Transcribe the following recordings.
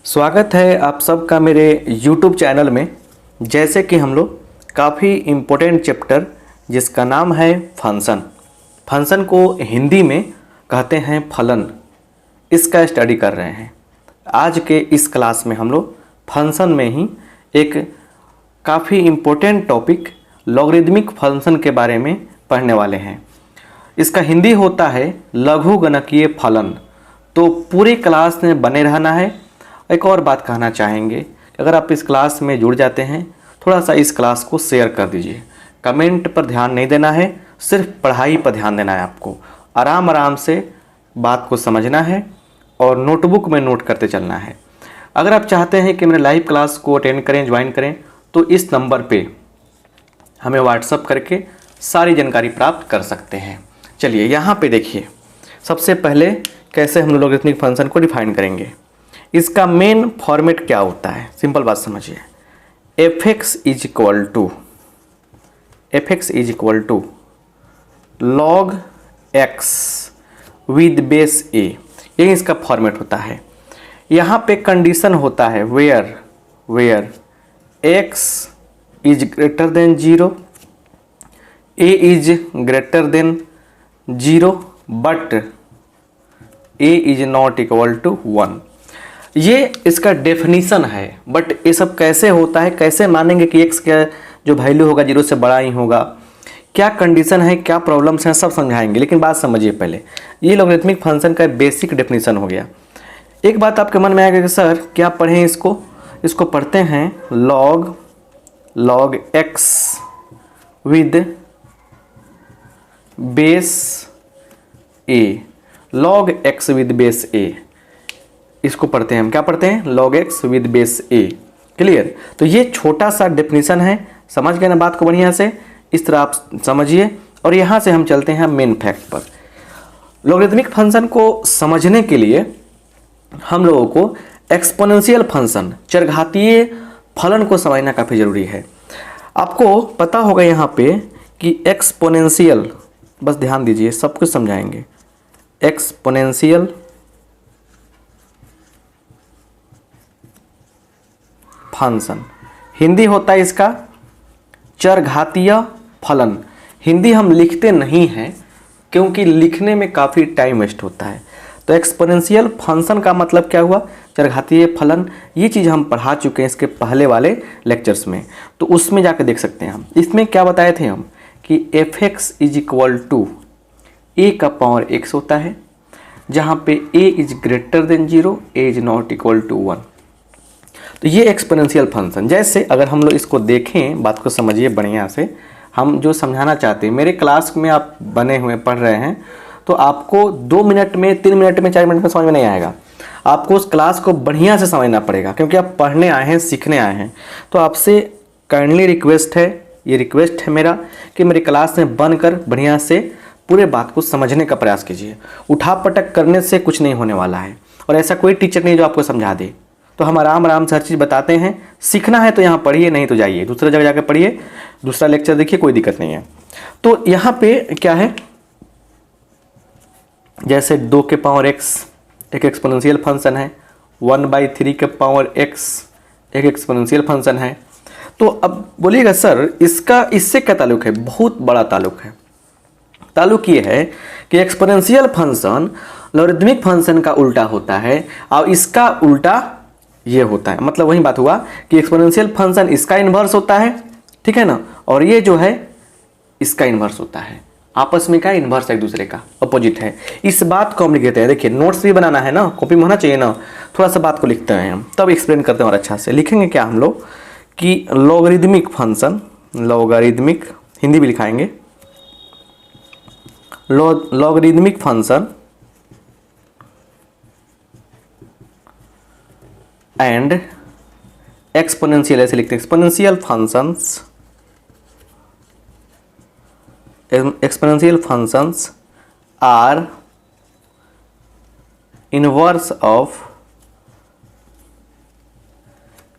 स्वागत है आप सबका मेरे YouTube चैनल में। जैसे कि हम लोग काफ़ी इम्पोर्टेंट चैप्टर जिसका नाम है फंक्शन को हिंदी में कहते हैं फलन, इसका स्टडी कर रहे हैं। आज के इस क्लास में हम लोग फंक्शन में ही एक काफ़ी इम्पोर्टेंट टॉपिक लॉगरिदमिक फंक्शन के बारे में पढ़ने वाले हैं। इसका हिंदी होता है लघुगणकीय फलन। तो पूरी क्लास में बने रहना है। एक और बात कहना चाहेंगे, अगर आप इस क्लास में जुड़ जाते हैं थोड़ा सा इस क्लास को शेयर कर दीजिए। कमेंट पर ध्यान नहीं देना है, सिर्फ पढ़ाई पर ध्यान देना है। आपको आराम आराम से बात को समझना है और नोटबुक में नोट करते चलना है। अगर आप चाहते हैं कि मेरे लाइव क्लास को अटेंड करें, ज्वाइन करें, तो इस नंबर पे हमें व्हाट्सअप करके सारी जानकारी प्राप्त कर सकते हैं। चलिए यहाँ पे देखिए, सबसे पहले कैसे हम लॉगरिदमिक फंक्शन को डिफाइन करेंगे। इसका मेन फॉर्मेट क्या होता है, सिंपल बात समझिए। f(x) is equal to log x with base a, यही इसका फॉर्मेट होता है। यहाँ पे कंडीशन होता है where x is greater than 0, a is greater than 0 but a is not equal to 1। ये इसका डेफिनीशन है। बट ये सब कैसे होता है, कैसे मानेंगे कि x का जो वैल्यू होगा 0 से बड़ा ही होगा, क्या कंडीशन है, क्या प्रॉब्लम्स हैं, सब समझाएंगे। लेकिन बात समझिए पहले, ये लॉगरिदमिक फंक्शन का बेसिक डेफिनीशन हो गया। एक बात आपके मन में आएगा कि सर क्या पढ़ें इसको पढ़ते हैं log x with base a, log x with base a, इसको पढ़ते हैं हम। क्या पढ़ते हैं? log x with base a। Clear? तो ये छोटा सा डेफिनेशन है, समझ गए ना बात को बढ़िया से? इस तरह आप समझिए और यहाँ से हम चलते हैं मेन फैक्ट पर। लॉगरिदमिक फंक्शन को समझने के लिए हम लोगों को एक्सपोनेंशियल फंक्शन, चरघातीय फलन को समझना काफ़ी ज़रूरी है। आपको पता होगा यहाँ पे कि एक्सपोनेंशियल, बस ध्यान दीजिए, सब कुछ समझाएंगे। एक्सपोनेंशियल फंक्शन, हिंदी होता है इसका चरघातीय फलन। हिंदी हम लिखते नहीं हैं क्योंकि लिखने में काफ़ी टाइम वेस्ट होता है। तो एक्सपोनेंशियल फंक्शन का मतलब क्या हुआ? चरघातीय फलन। ये चीज़ हम पढ़ा चुके हैं इसके पहले वाले लेक्चर्स में, तो उसमें जाकर देख सकते हैं हम। इसमें क्या बताए थे हम कि f(x) is equal to a का पावर x होता है, जहाँ पे a is greater than 0, a is not equal to 1। तो ये एक्सपोनेंशियल फंक्शन, जैसे अगर हम लोग इसको देखें, बात को समझिए बढ़िया से, हम जो समझाना चाहते हैं, मेरे क्लास में आप बने हुए पढ़ रहे हैं, तो आपको 2 मिनट में, 3 मिनट में, 4 मिनट में समझ में नहीं आएगा। आपको उस क्लास को बढ़िया से समझना पड़ेगा, क्योंकि आप पढ़ने आए हैं, सीखने आए हैं। तो आपसे काइंडली रिक्वेस्ट है, ये रिक्वेस्ट है मेरा, कि मेरी क्लास में बनकर बढ़िया से पूरे बात को समझने का प्रयास कीजिए। उठा पटक करने से कुछ नहीं होने वाला है, और ऐसा कोई टीचर नहीं जो आपको समझा दे। तो हम आराम से हर चीज़ बताते हैं। सीखना है तो यहाँ पढ़िए, नहीं तो जाइए दूसरी जगह जाकर पढ़िए, दूसरा लेक्चर देखिए, कोई दिक्कत नहीं है। तो यहाँ पे क्या है, जैसे 2 के पावर x एक एक्सपोनेंशियल फंक्शन है, 1/3 के पावर x एक एक्सपोनेंशियल फंक्शन है। तो अब बोलिएगा सर इसका इससे क्या ताल्लुक है? बहुत बड़ा ताल्लुक है। ताल्लुक ये है कि एक्सपोनेंशियल फंक्शन लॉगरिदमिक फंक्शन का उल्टा होता है, और इसका उल्टा ये होता है। मतलब वही बात हुआ कि एक्सपोनेंशियल फंक्शन इसका इन्वर्स होता है, ठीक है ना, और ये जो है इसका इन्वर्स होता है। आपस में क्या इन्वर्स, एक दूसरे का अपोजिट है। इस बात को हम लिख देते हैं। देखिए नोट्स भी बनाना है ना, कॉपी में होना चाहिए ना, थोड़ा सा बात को लिखते हैं हम, तब एक्सप्लेन करते हैं और अच्छा से लिखेंगे। क्या हम लोग कि लॉगरिदमिक फंक्शन, लॉगरिदमिक हिंदी भी लिखाएंगे, लॉगरिदमिक फंक्शन एंड एक्सपोनेंशियल, ऐसे लिखते हैं, exponential functions are inverse of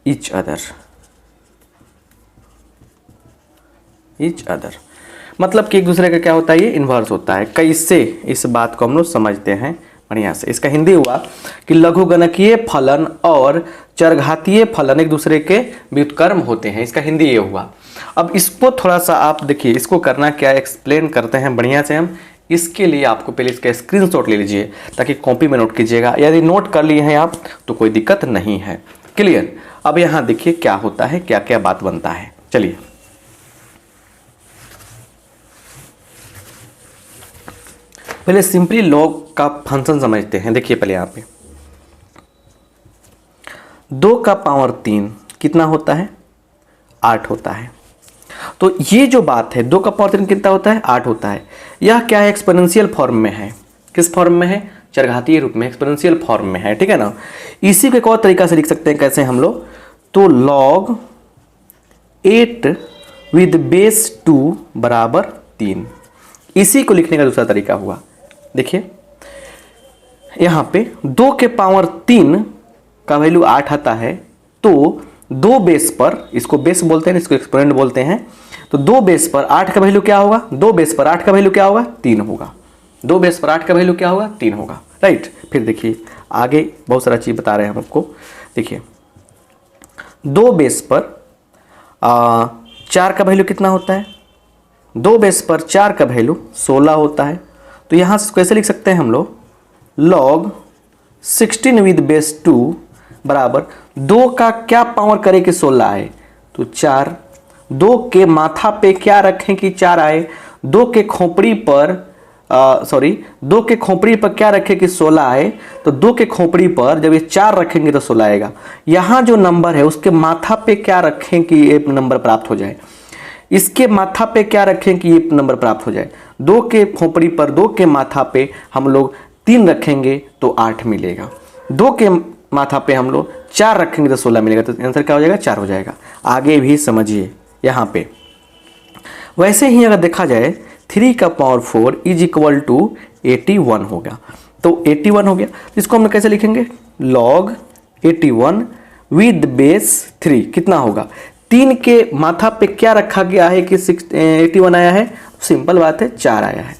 each other. मतलब कि एक दूसरे का क्या होता है, ये इन्वर्स होता है। कैसे, इस बात को हम लोग समझते हैं बढ़िया से। इसका हिंदी हुआ कि लघुगणकीय फलन और चरघातीय फलन एक दूसरे के व्युत्क्रम होते हैं। इसका हिंदी ये हुआ। अब इसको थोड़ा सा आप देखिए, इसको करना क्या एक्सप्लेन करते हैं बढ़िया से हम। इसके लिए आपको पहले इसका स्क्रीनशॉट ले लीजिए ताकि कॉपी में नोट कीजिएगा। यदि नोट कर लिए हैं आप तो कोई दिक्कत नहीं है। क्लियर। अब यहाँ देखिए क्या होता है, क्या क्या बात बनता है। चलिए पहले सिंपली लॉग का फंक्शन समझते हैं। देखिए पहले यहाँ पे 2 का पावर 3 कितना होता है, 8 होता है। तो ये जो बात है 2 का पावर 3 कितना होता है, 8 होता है। यह क्या है, एक्सपोनेंशियल फॉर्म में है। किस फॉर्म में है, चरघातीय रूप में, एक्सपोनेंशियल फॉर्म में है। ठीक है ना। इसी को एक और तरीका से लिख सकते हैं। कैसे हम लोग, तो log 8 विद बेस 2 बराबर 3। इसी को लिखने का दूसरा तरीका हुआ। देखिए यहां पे 2 के पावर 3 का वैल्यू 8 आता है, तो 2 बेस पर, इसको बेस बोलते हैं, इसको एक्सपोनेंट बोलते हैं। तो 2 बेस पर 8 का वैल्यू क्या होगा, 2 बेस पर 8 का वैल्यू क्या होगा, 3 होगा। 2 बेस पर 8 का वैल्यू क्या होगा, 3 होगा। राइट। फिर देखिए आगे बहुत सारा चीज बता रहे हैं हम आपको। देखिए 2 बेस पर 4 का वैल्यू कितना होता है, 2 बेस पर 4 का वैल्यू 16 होता है। तो यहां से कैसे लिख सकते हैं हम लोग, log 16 विद बेस 2 बराबर 2 का क्या पावर करें कि 16 आए, तो 4। 2 के माथा पे क्या रखें कि 4 आए, 2 के खोपड़ी पर 2 के खोपड़ी पर क्या रखें कि 16 आए, तो 2 के खोपड़ी पर जब ये 4 रखेंगे तो 16 आएगा। यहां जो नंबर है उसके माथा पे क्या रखें कि ये नंबर प्राप्त हो जाए, इसके माथा पे क्या रखें कि ये नंबर प्राप्त हो जाए। 2 के खोपड़ी पर, 2 के माथा पे हम लोग 3 रखेंगे तो 8 मिलेगा। 2 के माथा पे हम लोग 4 रखेंगे तो 16 मिलेगा। तो आंसर क्या हो जाएगा, 4 हो जाएगा। आगे भी समझिए यहाँ पे। वैसे ही अगर देखा जाए 3 का पावर 4 इज इक्वल टू 81 होगा। तो 81 हो गया। इसको हम कैसे लिखेंगे, log 81 विद बेस 3 कितना होगा, 3 के माथा पे क्या रखा गया है कि 81 आया है, सिंपल बात है 4 आया है,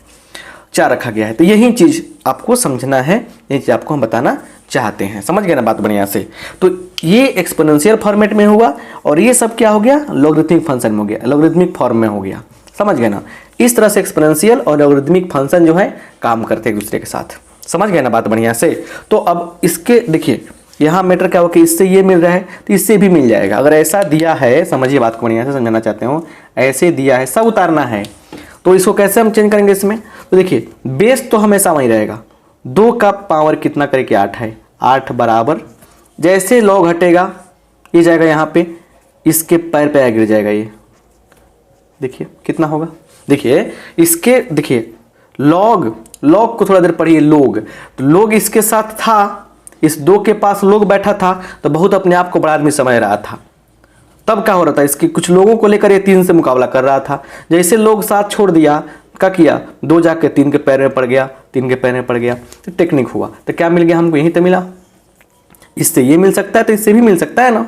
4 रखा गया है। तो यही चीज आपको समझना है, यही चीज आपको हम बताना चाहते हैं। समझ गए ना बात बढ़िया से। तो ये एक्सपोनेंशियल फॉर्मेट में हुआ और ये सब क्या हो गया, लॉगरिथमिक फंक्शन में हो गया, लॉगरिथमिक फॉर्म में हो गया। समझ गए ना। इस तरह से एक्सपोनेंशियल और लॉगरिथमिक फंक्शन जो है काम करते हैं एक दूसरे के साथ। समझ गए ना बात बढ़िया से। तो अब इसके देखिए यहाँ मैटर क्या हो कि इससे ये मिल रहा है तो इससे भी मिल जाएगा। अगर ऐसा दिया है, समझिए बात को बढ़िया से समझाना चाहते हो, ऐसे दिया है, सब उतारना है, तो इसको कैसे हम चेंज करेंगे इसमें। तो देखिए बेस तो हमेशा वहीं रहेगा। 2 का पावर कितना करे कि 8 है, 8 बराबर जैसे लॉग हटेगा ये जाएगा यहाँ पे, इसके पैर पे गिर जाएगा ये। देखिए कितना होगा, देखिए इसके, देखिए लॉग को थोड़ा देर पढ़िए। लोग, तो लोग इसके साथ था, इस 2 के पास लोग बैठा था तो बहुत अपने आप को बड़ा आदमी समझ रहा था। तब क्या हो रहा था, इसके कुछ लोगों को लेकर ये 3 से मुकाबला कर रहा था। जैसे लोग साथ छोड़ दिया, क्या किया, 2 जाके 3 के पैर में पड़ गया, 3 के पैर में पड़ गया, तो टेक्निक हुआ। तो क्या मिल गया हमको, यहीं तो मिला। इससे ये मिल सकता है तो इससे भी मिल सकता है ना।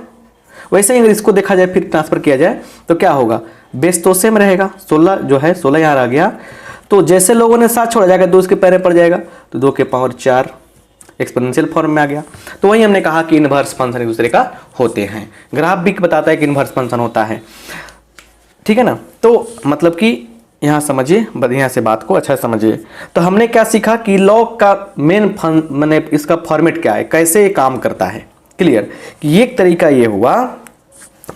वैसे ही अगर इसको देखा जाए फिर ट्रांसफर किया जाए तो क्या होगा, बेस तो सेम रहेगा। 16 जो है 16 यहाँ आ गया, तो जैसे लोगों ने साथ छोड़ा जाएगा 2 इसके पैर में पड़ जाएगा, तो 2 के पावर 4 एक्सपोनेंशियल फॉर्म में आ गया। तो वही हमने कहा कि इनवर्स फंक्शन एक दूसरे का होते हैं। ग्राफ भी बताता है कि इनवर्स फंक्शन होता है। ठीक है ना। तो मतलब कि यहाँ समझिए बढ़िया से बात को, अच्छा समझिए। तो हमने क्या सीखा कि लॉग का मेन मैंने इसका फॉर्मेट क्या है, कैसे ये काम करता है। क्लियर। कि एक तरीका ये हुआ,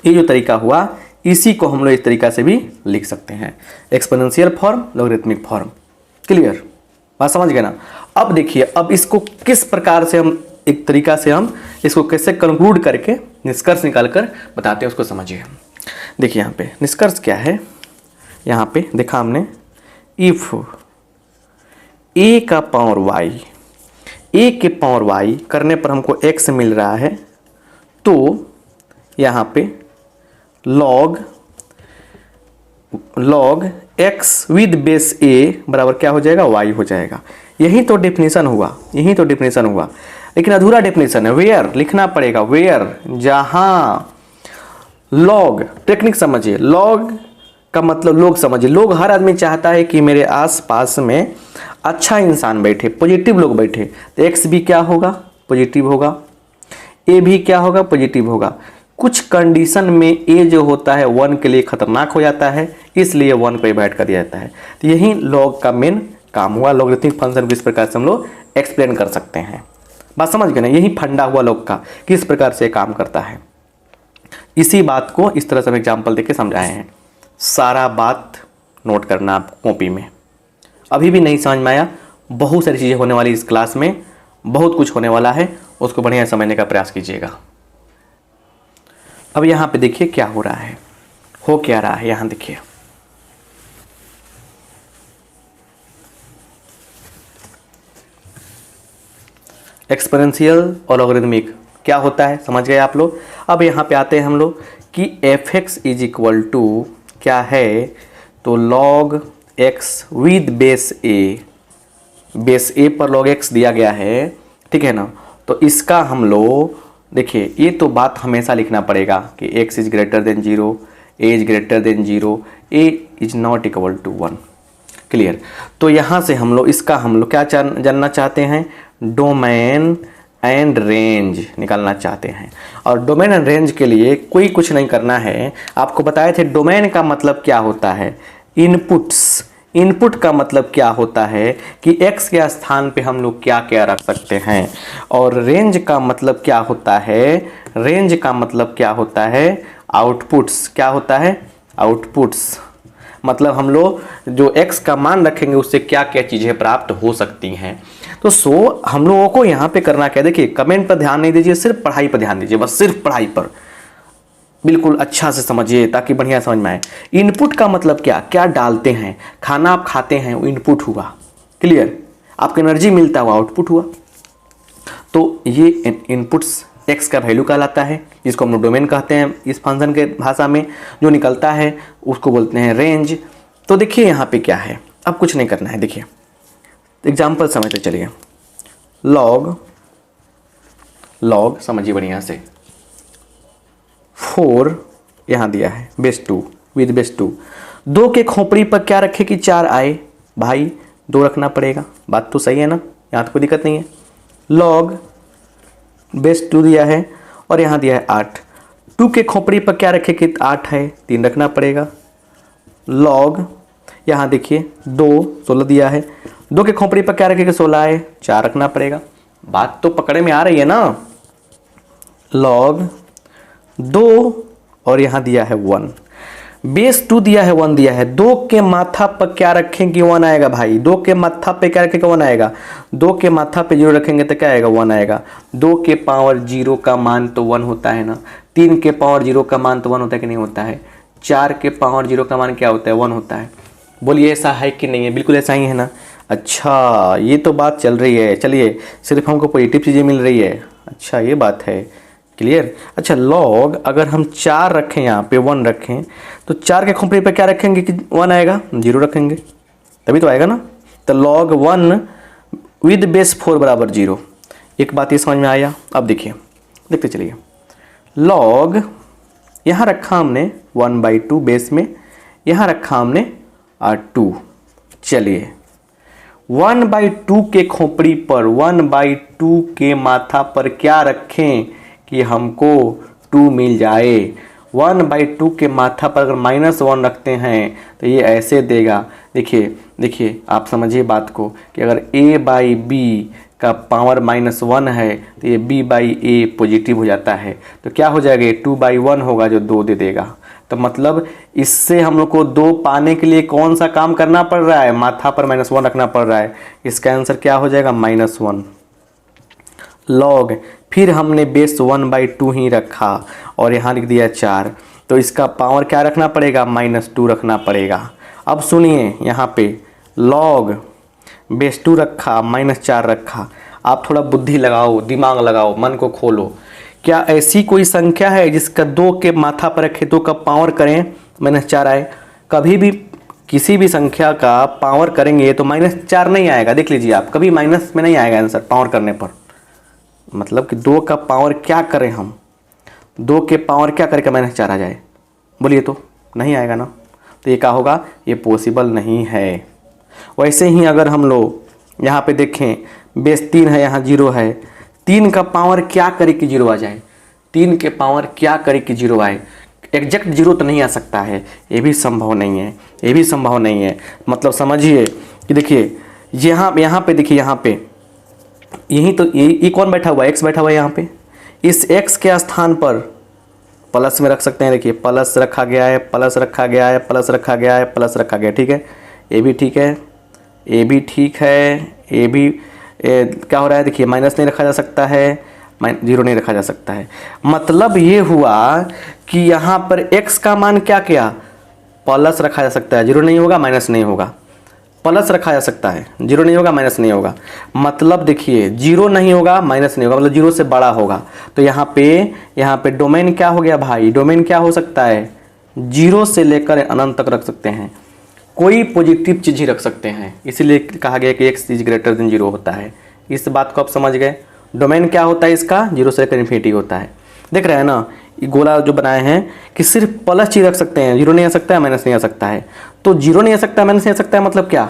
ये जो तरीका हुआ इसी को हम लोग इस तरीका से भी लिख सकते हैं, exponential form, logarithmic form. Clear, बात समझ गए ना। अब देखिए, अब इसको किस प्रकार से हम, एक तरीका से हम इसको कैसे कंक्लूड करके निष्कर्ष निकाल कर बताते हैं, उसको समझिए। देखिए यहाँ पे निष्कर्ष क्या है, यहाँ पे देखा हमने, इफ a का पावर y, a के पावर y करने पर हमको x मिल रहा है, तो यहाँ पे log x with base a बराबर क्या हो जाएगा, y हो जाएगा। यही तो डेफिनेशन हुआ, यही तो डेफिनेशन हुआ। लेकिन अधूरा डेफिनेशन है, वेयर लिखना पड़ेगा, वेयर, जहां लॉग, टेक्निक समझिए, लॉग का मतलब लोग समझिए। लोग, हर आदमी चाहता है कि मेरे आसपास में अच्छा इंसान बैठे, पॉजिटिव लोग बैठे, तो एक्स भी क्या होगा, पॉजिटिव होगा, ए भी क्या होगा, पॉजिटिव होगा। कुछ कंडीशन में ए जो होता है 1 के लिए खतरनाक हो जाता है, इसलिए 1 को डिवाइड कर दिया जाता है। तो यही लॉग का मेन काम हुआ। लॉगरिथमिक फंक्शन को इस प्रकार से हम लोग एक्सप्लेन कर सकते हैं। बात समझ गए ना, यही फंडा हुआ लॉग का, किस प्रकार से काम करता है। इसी बात को इस तरह से हम एग्जाम्पल देके समझाए हैं। सारा बात नोट करना आप कॉपी में। अभी भी नहीं समझ में आया, बहुत सारी चीज़ें होने वाली इस क्लास में, बहुत कुछ होने वाला है, उसको बढ़िया समझने का प्रयास कीजिएगा। अब यहाँ पे देखिए क्या हो रहा है, हो क्या रहा है, यहाँ देखिए एक्सपोनेंशियल और लॉगरिथमिक क्या होता है, समझ गए आप लोग। अब यहाँ पे आते हैं हम लोग कि fx इज इक्वल टू क्या है, तो log x विद बेस ए पर log x दिया गया है, ठीक है ना। तो इसका हम लोग देखिए, ये तो बात हमेशा लिखना पड़ेगा कि x is greater than 0, a is greater than 0, a is not equal to 1। Clear. तो यहाँ से हम लोग इसका हम लोग क्या जानना चाहते हैं, डोमेन एंड रेंज निकालना चाहते हैं। और डोमेन एंड रेंज के लिए कोई कुछ नहीं करना है, आपको बताए थे डोमेन का मतलब क्या होता है, इनपुट्स। इनपुट का मतलब क्या होता है कि x के स्थान पे हम लोग क्या क्या रख सकते हैं। और रेंज का मतलब क्या होता है, रेंज का मतलब क्या होता है, आउटपुट्स। क्या होता है, आउटपुट्स। मतलब हम लोग जो x का मान रखेंगे उससे क्या क्या चीज़ें प्राप्त हो सकती हैं। तो हम लोगों को यहाँ पे करना क्या है, देखिए कमेंट पर ध्यान नहीं दीजिए, सिर्फ पढ़ाई पर ध्यान दीजिए, बस सिर्फ पढ़ाई पर बिल्कुल अच्छा से समझिए ताकि बढ़िया समझ में आए। इनपुट का मतलब क्या, क्या डालते हैं, खाना आप खाते हैं वो इनपुट हुआ। क्लियर। आपको एनर्जी मिलता हुआ आउटपुट हुआ। तो ये इनपुट्स x का वैल्यू कहलाता है, जिसको हम लोग डोमेन कहते हैं इस फंक्शन के भाषा में। जो निकलता है उसको बोलते हैं रेंज। तो देखिए यहाँ पे क्या है, अब कुछ नहीं करना है, देखिए एग्जाम्पल समझते चलिए। लॉग समझिए बढ़िया से, 4 यहाँ दिया है बेस 2 विद बेस 2। 2 के खोपड़ी पर क्या रखे कि 4 आए, भाई 2 रखना पड़ेगा। बात तो सही है ना, यहाँ तो कोई दिक्कत नहीं है। लॉग बेस 2 दिया है और यहाँ दिया है 8। 2 के खोपड़ी पर क्या रखे कि 8 है, 3 रखना पड़ेगा। लॉग यहाँ देखिए 2 16 दिया है, 2 के खोपड़ी पर क्या रखे कि 16 है, 4 रखना पड़ेगा। बात तो पकड़े में आ रही है ना। लॉग 2 और यहाँ दिया है 1, बेस 2 दिया है 1 दिया है। 2 के माथा पर क्या रखेंगे 1 आएगा भाई। 2 के माथा पे क्या रखेंगे 1 आएगा। 2 के माथा पे 0 रखेंगे तो क्या आएगा 1 आएगा। 2 के पावर 0 का मान तो 1 होता है ना। 3 के पावर 0 का मान तो 1 होता है कि नहीं होता है। 4 के पावर 0 का मान क्या होता है 1 होता है। बोलिए ऐसा है कि नहीं है, बिल्कुल ऐसा ही है ना। अच्छा ये तो बात चल रही है, चलिए सिर्फ हमको पॉजिटिव चीज़ें मिल रही है। अच्छा ये बात है, क्लियर। अच्छा लॉग अगर हम 4 रखें यहाँ पे 1 रखें तो 4 के खोपड़ी पे क्या रखेंगे कि 1 आएगा, 0 रखेंगे तभी तो आएगा ना। तो लॉग 1 विद बेस 4 बराबर 0। एक बात ये समझ में आया। अब देखिए देखते चलिए, लॉग यहाँ रखा हमने 1/2 बेस में, यहाँ रखा हमने 2। चलिए 1/2 के खोपड़ी पर 1/2 के माथा पर क्या रखें कि हमको 2 मिल जाए। 1/2 के माथा पर अगर -1 रखते हैं तो ये ऐसे देगा। देखिए आप समझिए बात को कि अगर a/b का पावर -1 है तो ये b/a पॉजिटिव हो जाता है। तो क्या हो जाएगा, 2/1 होगा जो 2 दे देगा। तो मतलब इससे हम लोग को 2 पाने के लिए कौन सा काम करना पड़ रहा है, माथा पर -1 रखना पड़ रहा है। इसका आंसर क्या हो जाएगा -1। लॉग फिर हमने बेस 1/2 ही रखा और यहाँ लिख दिया 4, तो इसका पावर क्या रखना पड़ेगा -2 रखना पड़ेगा। अब सुनिए यहाँ पे लॉग बेस 2 रखा -4 रखा। आप थोड़ा बुद्धि लगाओ, दिमाग लगाओ, मन को खोलो। क्या ऐसी कोई संख्या है जिसका 2 के माथा पर रखे 2 का पावर करें -4 आए। कभी भी किसी भी संख्या का पावर करेंगे तो -4 नहीं आएगा। देख लीजिए आप, कभी माइनस में नहीं आएगा आंसर पावर करने पर। मतलब कि 2 का पावर क्या करें हम, 2 के पावर क्या करके -4 आ जाए, बोलिए तो नहीं आएगा ना। तो ये क्या होगा, ये पॉसिबल नहीं है। वैसे ही अगर हम लोग यहाँ पे देखें बेस 3 है, यहाँ 0 है। 3 का पावर क्या करे कि 0 आ जाए, 3 के पावर क्या करे कि 0 आए। एग्जैक्ट 0 तो नहीं आ सकता है, ये भी संभव नहीं है, ये भी संभव नहीं है। मतलब समझिए कि देखिए यहाँ पे देखिए, यहाँ पे यही तो ये कौन बैठा हुआ है, x बैठा हुआ है यहाँ पे। इस x के स्थान पर प्लस में रख सकते हैं। देखिए प्लस रखा गया है, प्लस रखा गया है, प्लस रखा गया है, प्लस रखा गया, ठीक है। ये भी ठीक है, ये भी ठीक है, ये भी क्या हो रहा है, देखिए माइनस नहीं रखा जा सकता है, 0 नहीं रखा जा सकता है। मतलब ये हुआ कि यहाँ पर x का मान क्या किया, प्लस रखा जा सकता है, 0 नहीं होगा, माइनस नहीं होगा। प्लस रखा जा सकता है, 0 नहीं होगा, माइनस नहीं होगा। मतलब देखिए 0 नहीं होगा, माइनस नहीं होगा, मतलब 0 से बड़ा होगा। तो यहाँ पे डोमेन क्या हो गया भाई, डोमेन क्या हो सकता है, 0 से लेकर अनंत तक रख सकते हैं, कोई पॉजिटिव चीज़ ही रख सकते हैं। इसीलिए कहा गया कि x इज ग्रेटर देन 0 होता है। इस बात को आप समझ गए। डोमेन क्या होता है इसका, 0 से लेकर इन्फिनिटी होता है। देख रहे हैं ना, ये गोला जो बनाए हैं कि सिर्फ प्लस चीज रख सकते हैं, 0 नहीं आ सकता है, माइनस नहीं आ सकता है। तो 0 नहीं आ सकता है, माइनस नहीं आ सकता है, मतलब क्या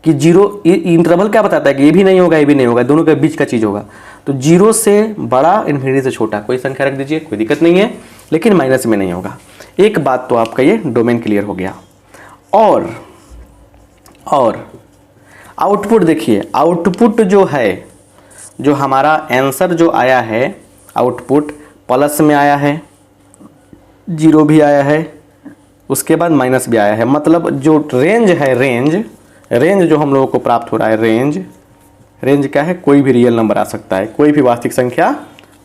कि 0 इंटरवल क्या बताता है कि ये भी नहीं होगा, ये भी नहीं होगा, दोनों के बीच का चीज़ होगा। तो 0 से बड़ा, इन्फिनिटी से छोटा, कोई संख्या रख दीजिए, कोई दिक्कत नहीं है, लेकिन माइनस में नहीं होगा। एक बात तो आपका ये डोमेन क्लियर हो गया। और आउटपुट देखिए, आउटपुट जो है, जो हमारा आंसर जो आया है, आउटपुट प्लस में आया है, 0 भी आया है, उसके बाद माइनस भी आया है। मतलब जो रेंज है, रेंज जो हम लोगों को प्राप्त हो रहा है, रेंज क्या है, कोई भी रियल नंबर आ सकता है, कोई भी वास्तविक संख्या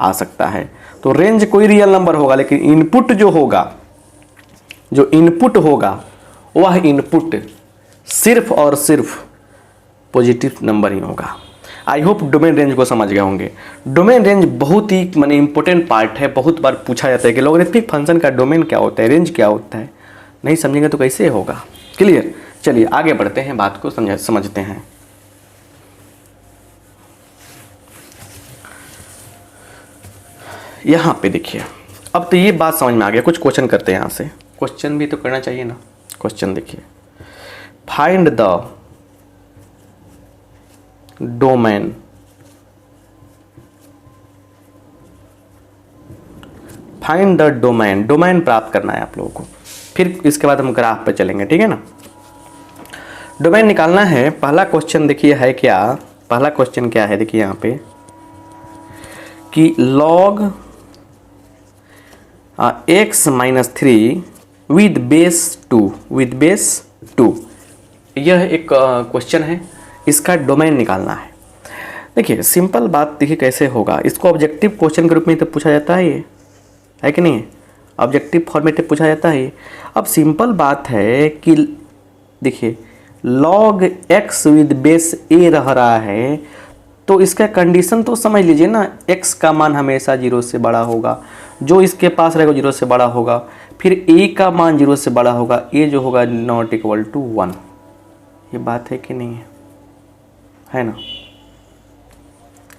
आ सकता है। तो रेंज कोई रियल नंबर होगा, लेकिन इनपुट जो होगा, जो इनपुट होगा, वह इनपुट सिर्फ और सिर्फ पॉजिटिव नंबर ही होगा। आई होप डोमेन रेंज को समझ गए होंगे। डोमेन रेंज बहुत ही माने इंपॉर्टेंट पार्ट है। बहुत बार पूछा जाता है कि लॉगरिथमिक फंक्शन का डोमेन क्या होता है, रेंज क्या होता है। नहीं समझेंगे तो कैसे होगा। क्लियर, चलिए आगे बढ़ते हैं, बात को समझते हैं। यहाँ पे देखिए, अब तो ये बात समझ में आ गया। कुछ क्वेश्चन करते हैं, यहाँ से क्वेश्चन भी तो करना चाहिए ना। क्वेश्चन देखिए, फाइंड द डोमेन डोमेन प्राप्त करना है आप लोगों को। फिर इसके बाद हम ग्राफ पे चलेंगे, ठीक है ना। डोमेन निकालना है। पहला क्वेश्चन देखिए है क्या, पहला क्वेश्चन क्या है, देखिए यहाँ पे कि log x - 3 विद बेस 2, यह एक क्वेश्चन है, इसका डोमेन निकालना है। देखिए सिंपल बात, देखिए कैसे होगा। इसको ऑब्जेक्टिव क्वेश्चन के रूप में तो पूछा जाता है, ये है कि नहीं, ऑब्जेक्टिव फॉर्मेट में पूछा जाता है। अब सिंपल बात है कि देखिए log x with base a रह रहा है, तो इसका कंडीशन तो समझ लीजिए ना, x का मान हमेशा 0 से बड़ा होगा, जो इसके पास रहेगा 0 से बड़ा होगा। फिर a का मान 0 से बड़ा होगा, a जो होगा नॉट इक्वल टू 1। ये बात है कि नहीं है ना,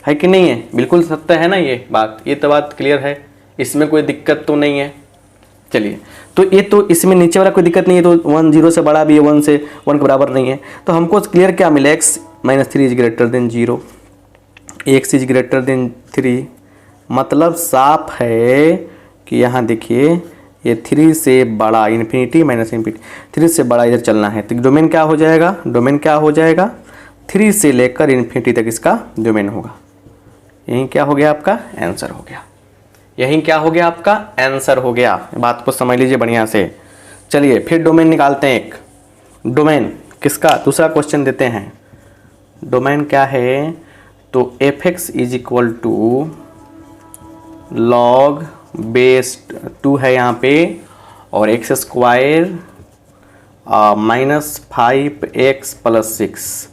है कि नहीं है, बिल्कुल सत्य है ना ये बात। ये तो बात क्लियर है, इसमें कोई दिक्कत तो नहीं है। चलिए, तो ये तो इसमें नीचे वाला कोई दिक्कत नहीं है, तो 1 0 से बड़ा भी है, 1 के बराबर नहीं है। तो हमको क्लियर क्या मिला, x - 3 is greater than 0, x is greater then 3। मतलब साफ है कि यहाँ देखिए ये 3 से बड़ा, इन्फिनिटी माइनस इन्फिनिटी, 3 से बड़ा इधर चलना है। तो डोमेन क्या हो जाएगा, 3 से लेकर इन्फिनिटी तक इसका डोमेन होगा। यही क्या हो गया, आपका आंसर हो गया। यही क्या हो गया, आपका आंसर हो गया। बात को समझ लीजिए बढ़िया से। चलिए फिर डोमेन निकालते हैं। एक डोमेन किसका, दूसरा क्वेश्चन देते हैं। डोमेन क्या है, तो fx is equal to log base 2 है यहाँ पे, और x स्क्वायर -5x + 6।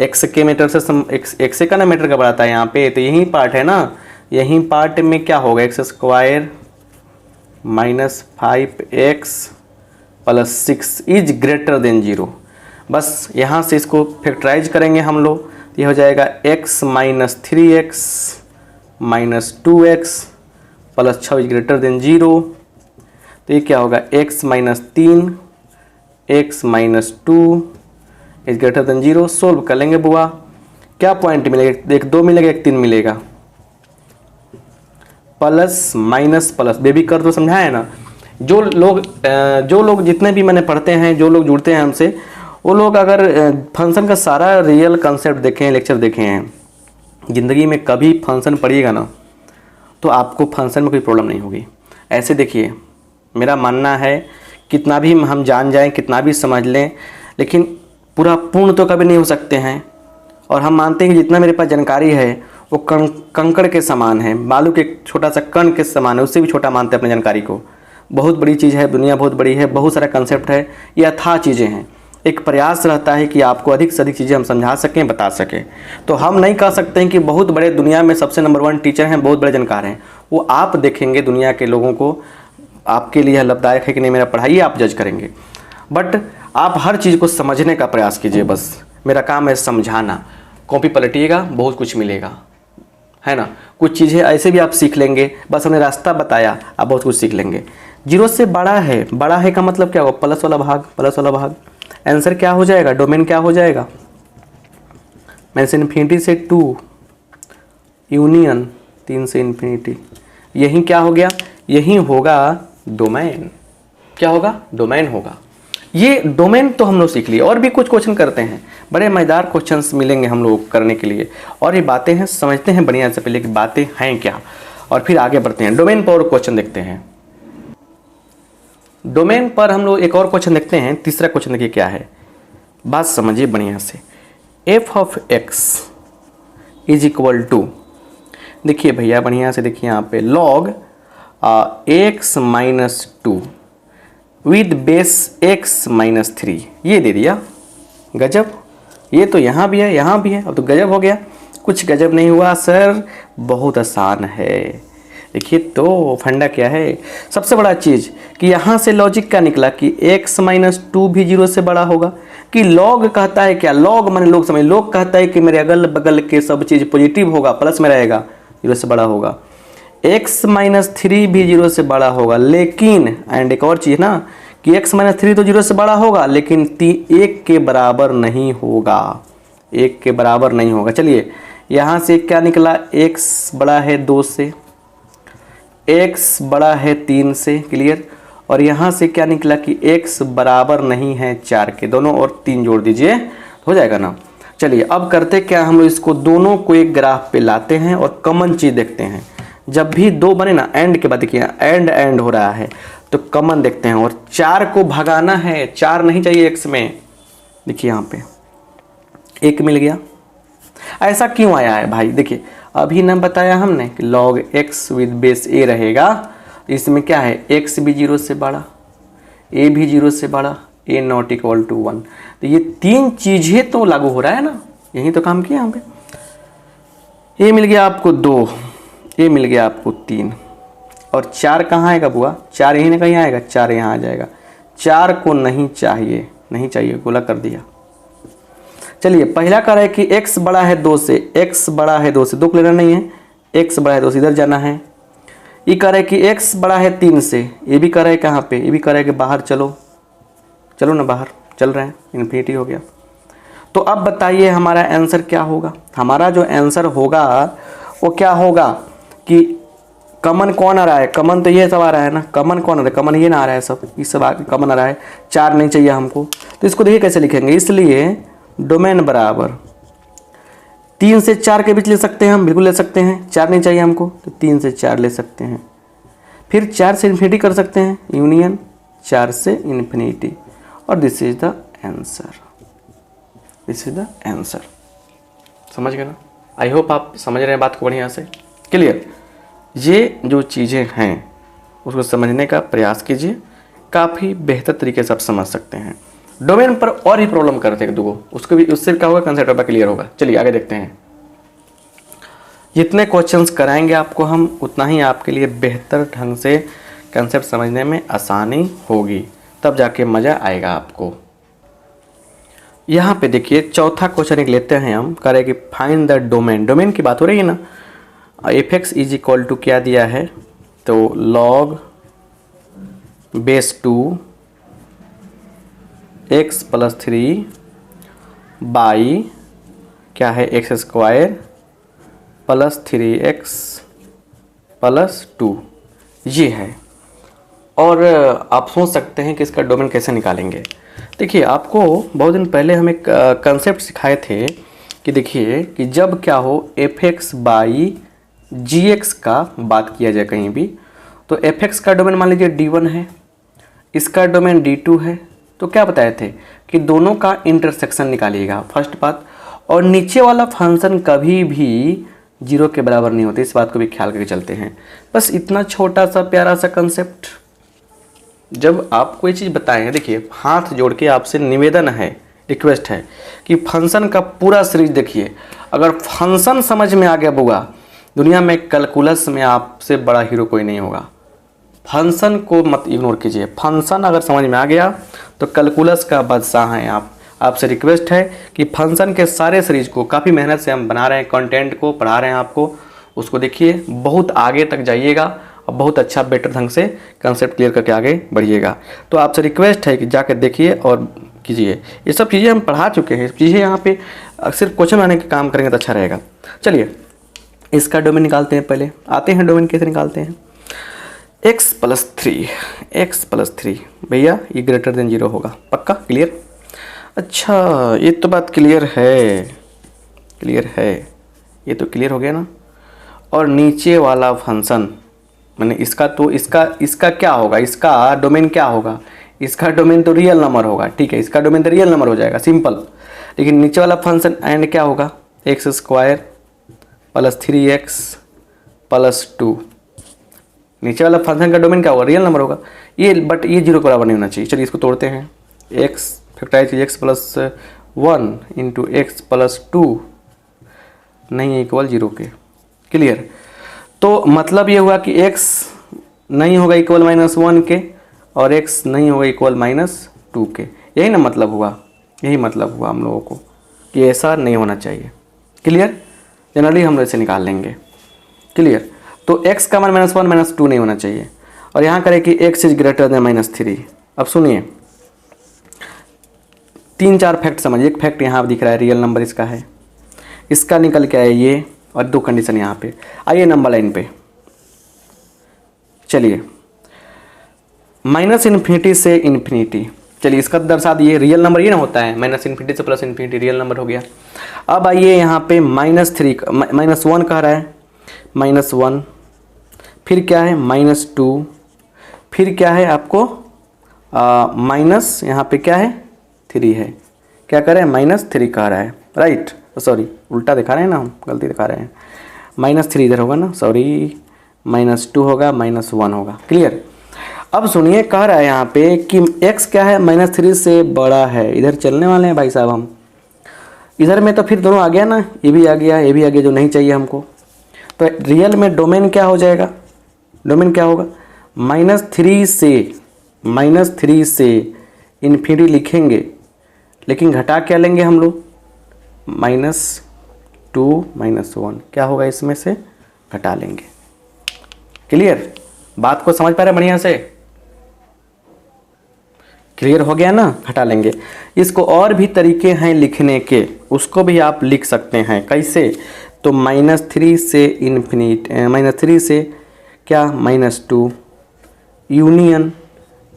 x के मीटर से x का ना मीटर का बढ़ाता है यहाँ पे, तो यही पार्ट है ना, यही पार्ट में क्या होगा, x square -5x + 6 is greater than 0। बस यहाँ से इसको फैक्टराइज करेंगे हम लोग, ये हो जाएगा x - 3x - 2x + 6 is greater than 0। तो ये क्या होगा, x - 3 x - 2 is greater than 0। Solve कर लेंगे बुआ, क्या पॉइंट मिलेगा, एक 2 मिलेगा, एक 3 मिलेगा, प्लस माइनस प्लस, बेबी कर तो समझाया है ना। जो लोग जितने भी मैंने पढ़ते हैं, जो लोग जुड़ते हैं हमसे, वो लोग अगर फंक्शन का सारा रियल कंसेप्ट देखे हैं, लेक्चर देखे हैं, ज़िंदगी में कभी फंक्शन पढ़िएगा ना तो आपको फंक्शन में कोई प्रॉब्लम नहीं होगी। ऐसे देखिए, मेरा मानना है कितना भी हम जान जाएं, कितना भी समझ लें, लेकिन पूरा पूर्ण तो कभी नहीं हो सकते हैं। और हम मानते हैं कि जितना मेरे पास जानकारी है वो कंकड़ के समान है, बालू के छोटा सा कण के समान है, उससे भी छोटा मानते हैं अपनी जानकारी को। बहुत बड़ी चीज़ है, दुनिया बहुत बड़ी है, बहुत सारा कंसेप्ट है, ये अथाह चीज़ें हैं। एक प्रयास रहता है कि आपको अधिक से अधिक चीज़ें हम समझा सकें, बता सकें। तो हम नहीं कह सकते हैं कि बहुत बड़े दुनिया में सबसे नंबर 1 टीचर हैं, बहुत बड़े जानकार हैं। वो आप देखेंगे दुनिया के लोगों को, आपके लिए लाभदायक है कि नहीं मेरा पढ़ाई, आप जज करेंगे। बट आप हर चीज़ को समझने का प्रयास कीजिए, बस मेरा काम है समझाना। कॉपी पलटिएगा, बहुत कुछ मिलेगा, है ना। कुछ चीज़ें ऐसे भी आप सीख लेंगे, बस हमने रास्ता बताया, आप बहुत कुछ सीख लेंगे। 0 से बड़ा है का मतलब क्या होगा, प्लस वाला भाग, प्लस वाला भाग। आंसर क्या हो जाएगा, डोमेन क्या हो जाएगा, मैंने से इन्फिनिटी से 2 यूनियन 3 से इन्फिनिटी, यही क्या हो गया, यही होगा डोमेन। क्या होगा, डोमेन होगा। ये डोमेन तो हम लोग सीख लिए, और भी कुछ क्वेश्चन करते हैं, बड़े मज़ेदार क्वेश्चंस मिलेंगे हम लोग करने के लिए। और ये बातें हैं, समझते हैं बढ़िया से पहले कि बातें हैं क्या, और फिर आगे बढ़ते हैं। डोमेन पर क्वेश्चन देखते हैं। डोमेन पर हम लोग एक और क्वेश्चन देखते हैं। तीसरा क्वेश्चन देखिए क्या है, बात समझिए बढ़िया से। F of x is equal to, देखिए भैया बढ़िया से देखिए यहाँ पे, log x minus 2 with base x minus 3, ये दे दिया। गजब, ये तो यहाँ भी है, यहाँ भी है, अब तो गजब हो गया। कुछ गजब नहीं हुआ सर, बहुत आसान है। देखिए तो फंडा क्या है, सबसे बड़ा चीज़ कि यहाँ से लॉजिक क्या निकला कि x माइनस 2 भी 0 से बड़ा होगा। कि लॉग कहता है क्या, लॉग माने लोग समझ, लॉग कहता है कि मेरे अगल बगल के सब चीज़ पॉजिटिव होगा, प्लस में रहेगा, 0 से बड़ा होगा। x माइनस 3 भी 0 से बड़ा होगा, लेकिन एंड एक और चीज़ ना कि x माइनस 3 तो 0 से बड़ा होगा, लेकिन 1 के बराबर नहीं होगा, 1 के बराबर नहीं होगा। चलिए यहाँ से क्या निकला, x बड़ा है 2 से, x बड़ा है 3 से, क्लियर। और यहाँ से क्या निकला कि x बराबर नहीं है 4 के, दोनों और 3 जोड़ दीजिए हो जाएगा ना। चलिए अब करते क्या, हम लोग इसको दोनों को एक ग्राफ पे लाते हैं और कॉमन चीज़ देखते हैं। जब भी 2 बने ना, एंड के बाद देखिए एंड हो रहा है तो कॉमन देखते हैं, और 4 को भगाना है, 4 नहीं चाहिए x में। देखिए यहाँ पे 1 मिल गया। ऐसा क्यों आया है भाई, देखिए अभी ना बताया हमने कि log x with base a रहेगा, इसमें क्या है, x भी 0 से बड़ा, a भी 0 से बड़ा, a नॉट इक्वल टू 1। तो ये 3 चीज़ें तो लागू हो रहा है ना, यही तो काम किया यहाँ पे। a मिल गया आपको 2, a मिल गया आपको 3, और 4 कहाँ आएगा बुआ, 4 यहीं ना कहीं आएगा, 4 यहाँ आ जाएगा। 4 को नहीं चाहिए, नहीं चाहिए, गोला कर दिया। चलिए पहला कह रहा है कि x बड़ा है 2 से, x बड़ा है 2 से, 2 को लेना नहीं है, x बड़ा है 2 से, इधर जाना है। ये कह रहा है कि x बड़ा है 3 से, ये भी कह रहा है कहाँ पे, ये भी कह रहा है कि बाहर चलो, चलो ना बाहर, चल रहे हैं, इन्फिनिटी हो गया। तो अब बताइए हमारा आंसर क्या होगा। हमारा जो आंसर होगा वो क्या होगा कि कॉमन कौन आ रहा है, कॉमन तो ये सब आ रहा है ना, कॉमन कौन आ रहा है, कॉमन ये ना आ रहा है, सब ये सब कॉमन आ रहा है। 4 नहीं चाहिए हमको, तो इसको देखिए कैसे लिखेंगे। इसलिए डोमेन बराबर 3 से 4 के बीच ले सकते हैं हम, बिल्कुल ले सकते हैं। 4 नहीं चाहिए हमको तो 3 से 4 ले सकते हैं, फिर 4 से इन्फिनिटी कर सकते हैं, यूनियन 4 से इन्फिनिटी, और this is the answer, this is the answer. समझ गए ना, आई होप आप समझ रहे हैं बात को बढ़िया से, क्लियर। ये जो चीज़ें हैं उसको समझने का प्रयास कीजिए, काफ़ी बेहतर तरीके से आप समझ सकते हैं। डोमेन पर और ही प्रॉब्लम करते हैं दुगो, उसको भी, उससे क्या होगा, कंसेप्ट आपका क्लियर होगा। चलिए आगे देखते हैं। जितने क्वेश्चंस कराएंगे आपको हम, उतना ही आपके लिए बेहतर ढंग से कंसेप्ट समझने में आसानी होगी, तब जाके मज़ा आएगा आपको। यहाँ पे देखिए चौथा क्वेश्चन एक लेते हैं हम, करें कि फाइंड द डोमेन। डोमेन की बात हो रही है ना, f x is equal to क्या दिया है, तो log base 2 x plus 3 by क्या है, x square plus 3x plus 2, ये है। और आप सोच सकते हैं कि इसका डोमेन कैसे निकालेंगे। देखिए, आपको बहुत दिन पहले हम एक कंसेप्ट सिखाए थे कि देखिए कि जब क्या हो fx बाई gx का बात किया जाए कहीं भी, तो fx का डोमेन मान लीजिए d1 है, इसका डोमेन d2 है, तो क्या बताए थे कि दोनों का इंटरसेक्शन निकालिएगा, फर्स्ट बात। और नीचे वाला फंक्शन कभी भी 0 के बराबर नहीं होते, इस बात को भी ख्याल करके चलते हैं। बस इतना छोटा सा प्यारा सा कंसेप्ट जब आपको ये चीज़ बताए हैं, देखिए हाथ जोड़ के आपसे निवेदन है, रिक्वेस्ट है कि फंक्शन का पूरा सीरीज देखिए। अगर फंक्शन समझ में आ गया बुआ, दुनिया में कैलकुलस में आपसे बड़ा हीरो कोई नहीं होगा। फंक्शन को मत इग्नोर कीजिए, फंक्शन अगर समझ में आ गया तो कैलकुलस का बादशाह हैं आप। आपसे रिक्वेस्ट है कि फंक्शन के सारे सीरीज को काफ़ी मेहनत से हम बना रहे हैं, कंटेंट को पढ़ा रहे हैं आपको, उसको देखिए, बहुत आगे तक जाइएगा और बहुत अच्छा बेटर ढंग से कंसेप्ट क्लियर करके आगे बढ़िएगा। तो आपसे रिक्वेस्ट है कि जाकर देखिए और कीजिए। ये सब चीज़ें हम पढ़ा चुके हैं, चीज़ें यहाँ पे सिर्फ क्वेश्चन बनाने के काम करेंगे तो अच्छा रहेगा। चलिए इसका डोमेन निकालते हैं, पहले आते हैं डोमेन कैसे निकालते हैं। x प्लस थ्री भैया ये ग्रेटर देन 0 होगा, पक्का क्लियर। अच्छा ये तो बात क्लियर है, ये तो क्लियर हो गया ना। और नीचे वाला फंक्शन मैंने इसका, तो इसका क्या होगा, इसका डोमेन क्या होगा, इसका डोमेन तो रियल नंबर होगा, ठीक है, इसका डोमेन तो रियल नंबर हो जाएगा, सिंपल। लेकिन नीचे वाला फंक्शन एंड क्या होगा, x square plus 3x plus 2। नीचे वाला फंक्शन का डोमेन क्या होगा, रियल नंबर होगा ये, बट ये 0 के बराबर नहीं होना चाहिए। चलिए इसको तोड़ते हैं, x factorize x plus 1 into x plus 2 नहीं है इक्वल 0 के, क्लियर। तो मतलब ये हुआ कि x नहीं होगा इक्वल -1 के और x नहीं होगा इक्वल -2 के, यही ना मतलब हुआ, यही मतलब हुआ हम लोगों को कि ऐसा नहीं होना चाहिए, क्लियर। जनरली हम ऐसे निकाल लेंगे, क्लियर। तो x का मान -1 -2 नहीं होना चाहिए। और यहाँ करें कि x इज ग्रेटर देन -3। अब सुनिए 3-4 फैक्ट समझिए। एक फैक्ट यहाँ दिख रहा है, रियल नंबर इसका है, इसका निकल के आया ये, और 2 कंडीशन यहाँ पे। आइए नंबर लाइन पे चलिए, -∞ से इन्फिनिटी। चलिए इसका दर्शा दिए, रियल नंबर ये ना होता है, -∞ से +∞ रियल नंबर हो गया। अब आइए यहाँ पे -1 कह रहा है, -1, फिर क्या है -2, फिर क्या है आपको माइनस, यहाँ पे क्या है 3 है, क्या कर रहे हैं -3 कह रहा है, राइट, सॉरी उल्टा दिखा रहे हैं ना, हम गलती दिखा रहे हैं, -3 इधर होगा ना, सॉरी -2 होगा, -1 होगा, क्लियर। अब सुनिए कह रहा है यहाँ पे कि x क्या है, -3 से बड़ा है। इधर चलने वाले हैं भाई साहब हम, इधर में तो फिर दोनों आ गया ना, ये भी आ गया, ये भी आ गया, जो नहीं चाहिए हमको। तो रियल में डोमेन क्या हो जाएगा, डोमेन क्या होगा, -3 से इन्फिनिटी लिखेंगे, लेकिन घटा क्या लेंगे हम लोग, -2 -1, क्या होगा इसमें से घटा लेंगे, क्लियर। बात को समझ पा रहे हैं बढ़िया से, क्लियर हो गया ना, घटा लेंगे। इसको और भी तरीके हैं लिखने के, उसको भी आप लिख सकते हैं, कैसे, तो -3 से इन्फिनिटी, -3 से क्या -2 यूनियन,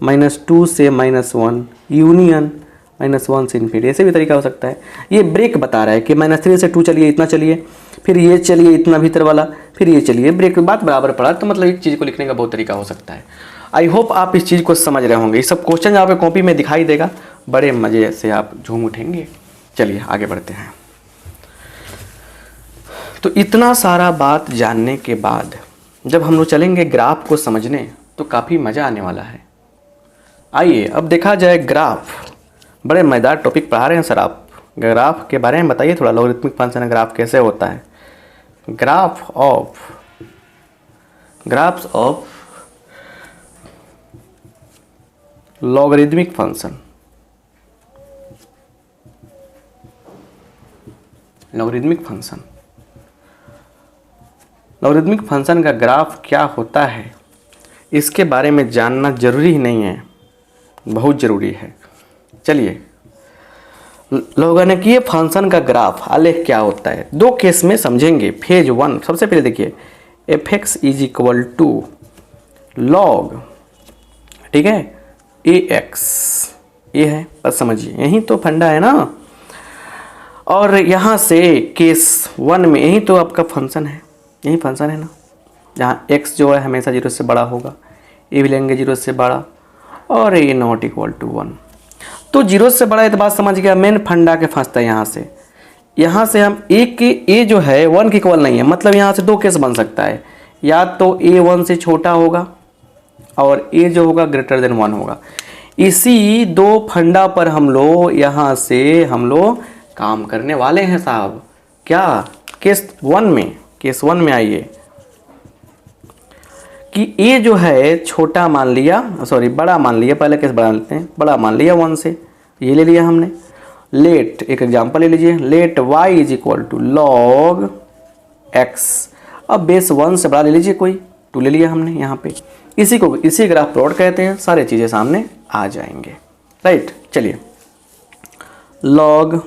-2 से -1 यूनियन, -1 से इन्फिनिटी, ऐसे भी तरीका हो सकता है। ये ब्रेक बता रहा है कि -3 से 2 चलिए, इतना चलिए, फिर ये चलिए इतना भीतर वाला, फिर ये चलिए, ब्रेक बात बराबर पड़ा। तो मतलब एक चीज़ को लिखने का बहुत तरीका हो सकता है। आई होप आप इस चीज़ को समझ रहे होंगे। ये सब क्वेश्चन आपके कॉपी में दिखाई देगा, बड़े मज़े से आप झूम उठेंगे। चलिए आगे बढ़ते हैं। तो इतना सारा बात जानने के बाद जब हम लोग चलेंगे ग्राफ को समझने, तो काफ़ी मज़ा आने वाला है। आइए अब देखा जाए ग्राफ। बड़े मज़ेदार टॉपिक पढ़ा रहे हैं सर आप, ग्राफ के बारे में बताइए थोड़ा, लॉगरिथमिक फंक्शन ग्राफ कैसे होता है। Graphs of logarithmic function, logarithmic function का ग्राफ क्या होता है, इसके बारे में जानना जरूरी ही नहीं है, बहुत ज़रूरी है। चलिए लोगों ने किए फंक्शन का ग्राफ आलेख क्या होता है, दो केस में समझेंगे। फेज 1 सबसे पहले देखिए f x is equal to log, ठीक है, ए एक्स, ये है, बस समझिए यही तो फंडा है ना। और यहाँ से केस 1 में यही तो आपका फंक्शन है, यही फंक्शन है ना, जहाँ x जो है हमेशा 0 से बड़ा होगा, ये भी लेंगे 0 से बड़ा, और ये नॉट इक्वल टू 1। तो 0 से बड़ा है तो बात समझ गया, मेन फंडा के फंसता है यहाँ से हम a के a जो है 1 के इक्वल नहीं है, मतलब यहाँ से दो केस बन सकता है, या तो a 1 से छोटा होगा और a जो होगा ग्रेटर देन 1 होगा। इसी दो फंडा पर हम लोग यहाँ से हम लोग काम करने वाले हैं साहब। क्या केस 1 में आइए कि a जो है छोटा मान लिया, सॉरी बड़ा मान लिया, पहले केस बड़ा लेते हैं, बड़ा मान लिया 1 से, ये ले लिया हमने। लेट एक एग्जांपल ले लीजिए, let y is equal to log x। अब बेस 1 से बड़ा ले लीजिए कोई, 2 ले लिया हमने यहाँ पे। इसी ग्राफ प्लॉट कहते हैं, सारी चीज़ें सामने आ जाएंगे, राइट। चलिए लॉग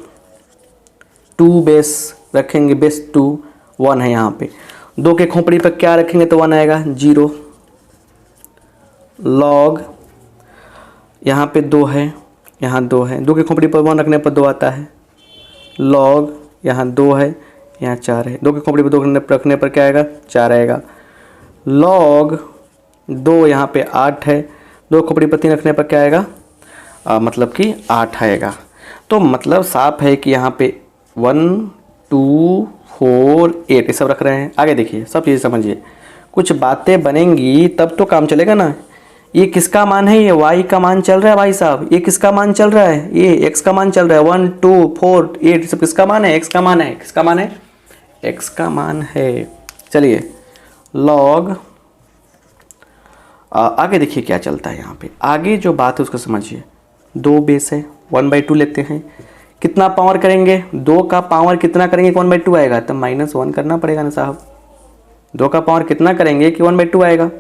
2 बेस रखेंगे, बेस 2 1 है यहाँ पे, 2 के खोपड़ी पर क्या रखेंगे तो 1 आएगा 0। लॉग यहाँ पे 2 है, यहाँ 2 है, 2 के खोपड़ी पर 1 रखने पर 2 आता है। लॉग यहाँ 2 है, यहाँ 4 है, 2 के खोपड़ी पर 2 रखने पर क्या आएगा 4 आएगा। लॉग 2 यहाँ पे 8 है, 2 खोपड़ी पर 3 रखने पर क्या आएगा, मतलब कि 8 आएगा। तो मतलब साफ है कि यहाँ पे 1 2 4 8 ये सब रख रहे हैं। आगे देखिए, सब चीज़ समझिए, कुछ बातें बनेंगी तब तो काम चलेगा ना। ये किसका मान है, ये y का मान चल रहा है भाई साहब, ये किसका मान चल रहा है, ये x का मान चल रहा है। 1 2 4 8 सब किसका मान है, x का मान है, किसका मान है, x का मान है। चलिए लॉग आगे देखिए क्या चलता है यहाँ पे, आगे जो बात है उसको समझिए। 2 बेस है, 1/2 लेते हैं, कितना पावर करेंगे, 2 का पावर कितना करेंगे कि 1/2 आएगा, तो -1 करना पड़ेगा ना साहब। 2 का पावर कितना करेंगे कि 1/2 आएगा,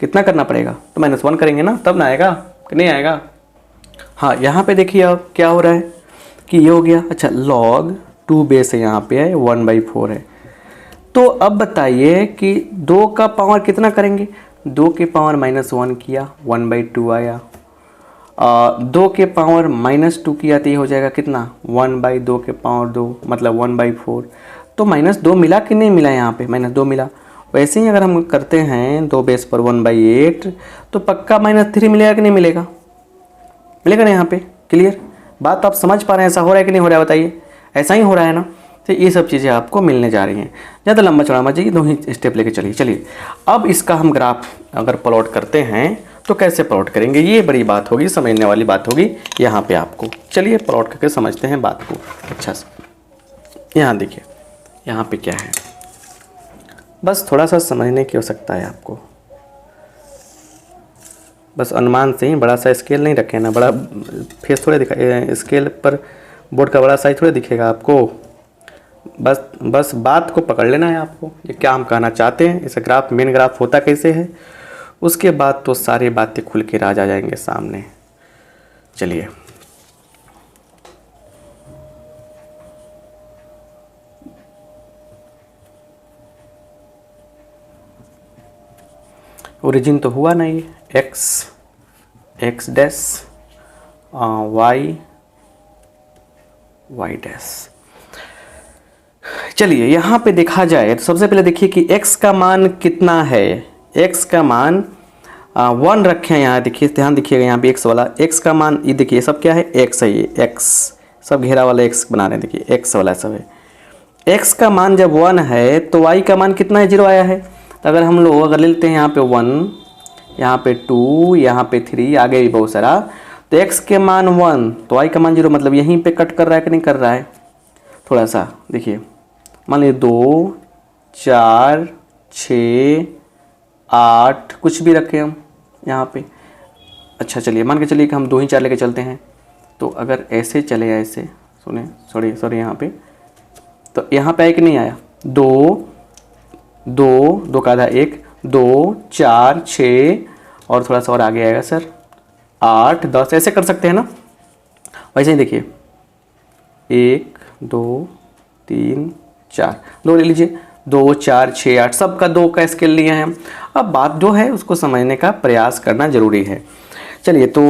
कितना करना पड़ेगा, तो -1 करेंगे ना, तब ना आएगा कि नहीं आएगा। हाँ यहाँ पे देखिए अब क्या हो रहा है कि ये हो गया। अच्छा लॉग 2 बेस है, यहाँ पे है 1/4 है। तो अब बताइए कि 2 का पावर कितना करेंगे, 2 के पावर -1 किया 1/2 आया, 2 के पावर -2 किया तो ये हो जाएगा कितना 1/2 के पावर 2 मतलब 1/4। तो -2 मिला कि नहीं मिला, यहाँ पे -2 मिला। वैसे ही अगर हम करते हैं 2 बेस पर 1/8 तो पक्का -3 मिलेगा कि नहीं मिलेगा, मिलेगा ना यहाँ पे। क्लियर बात, आप समझ पा रहे हैं, ऐसा हो रहा है कि नहीं हो रहा है बताइए, ऐसा ही हो रहा है ना। तो ये सब चीज़ें आपको मिलने जा रही हैं, ज़्यादा लंबा चौड़ा मत जाइए, 2 ही स्टेप लेके चलिए। चलिए अब इसका हम ग्राफ अगर प्लॉट करते हैं तो कैसे प्लॉट करेंगे, ये बड़ी बात होगी, समझने वाली बात होगी यहाँ पे आपको। चलिए प्लॉट करके समझते हैं बात को अच्छा से। यहाँ देखिए यहाँ पे क्या है, बस थोड़ा सा समझने की आवश्यकता है आपको, बस अनुमान से ही, बड़ा सा स्केल नहीं रखें ना, बड़ा फेस थोड़े दिखा, स्केल पर बोर्ड का बड़ा साइज थोड़े दिखेगा आपको। बस बात को पकड़ लेना है आपको, ये क्या हम कहना चाहते हैं, इस ग्राफ मेन ग्राफ होता कैसे है, उसके बाद तो सारी बातें खुल के आ जाएंगे सामने। चलिए ओरिजिन तो हुआ नहीं, x डैश y डैश। चलिए यहाँ पे देखा जाए तो सबसे पहले देखिए कि x का मान कितना है, x का मान 1 रखे हैं यहाँ, देखिए ध्यान दीजिएगा यहाँ पे x वाला, x का मान ये देखिए सब क्या है, x है, ये x सब घेरा वाला x बना रहे हैं, देखिए x वाला सब है। x का मान जब 1 है तो y का मान कितना है, 0 आया है। तो अगर हम लोग अगर ले लेते हैं यहाँ पे 1, यहाँ पे 2, यहाँ पे 3, आगे भी बहुत सारा, तो x के मान 1 तो y का मान 0, मतलब यहीं पे कट कर रहा है कि नहीं कर रहा है। थोड़ा सा देखिए, मान लीजिए 2 4 6 8 कुछ भी रखें हम यहाँ पे। अच्छा चलिए मान के चलिए कि हम 2 ही 4 लेके चलते हैं, तो अगर ऐसे चले, ऐसे सुने सॉरी यहाँ पे, तो यहाँ पे आया कि नहीं आया, 2 का आधा 1, 2 4 6 और थोड़ा सा और आगे आएगा सर 8 10, ऐसे कर सकते हैं ना। वैसे ही देखिए 1 2 3 4, 2 ले लीजिए, 2 4 6 8, सबका 2 का स्केल लिए हैं हम। अब बात जो है उसको समझने का प्रयास करना जरूरी है। चलिए, तो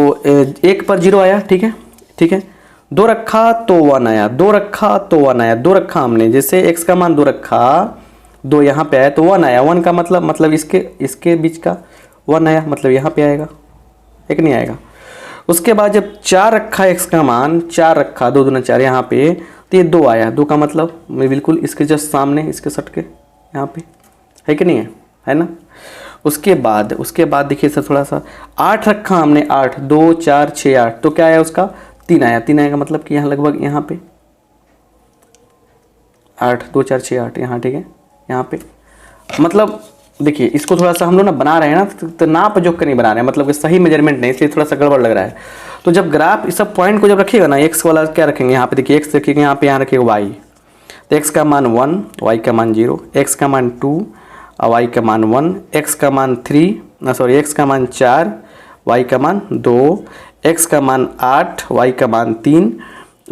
1 पर 0 आया, ठीक है, ठीक है। 2 रखा तो 1 आया, 2 रखा तो 1 आया, 2 रखा हमने, जैसे x का मान 2 रखा, 2 यहाँ पे आया तो 1 आया। 1 का मतलब इसके बीच का 1 आया, मतलब यहाँ पे आएगा, एक नहीं आएगा। उसके बाद जब 4 रखा x का मान, 4 रखा, 2 दूना 4 यहाँ पे, तो ये 2 आया। 2 का मतलब मैं बिल्कुल इसके जस्ट सामने, इसके सट के यहाँ पे है कि नहीं है ना। उसके बाद देखिए सर, थोड़ा सा 8 रखा हमने, 8, 2 4 6 8, तो क्या आया उसका 3 आया। 3 आएगा मतलब कि यहाँ लगभग यहाँ पे 8 2 4 6 8 यहाँ, ठीक है, यहाँ पे मतलब देखिए इसको थोड़ा सा हम लोग ना बना रहे हैं ना, तो नाप जोख के नहीं बना रहे हैं, मतलब कि सही मेजरमेंट नहीं, इसलिए थोड़ा सा गड़बड़ लग रहा है। तो जब ग्राफ इस सब पॉइंट को जब रखिएगा ना, एक्स वाला क्या रखेंगे यहाँ पे, देखिए एक्स रखिएगा यहाँ पे, यहाँ रखिएगा वाई, तो एक्स का मान 1, वाई का मान 0, एक्स का मान 2 और वाई का मान 1, एक्स का मान 3 सॉरी एक्स का मान 4, वाई का मान 2, एक्स का मान 8, वाई का मान 3।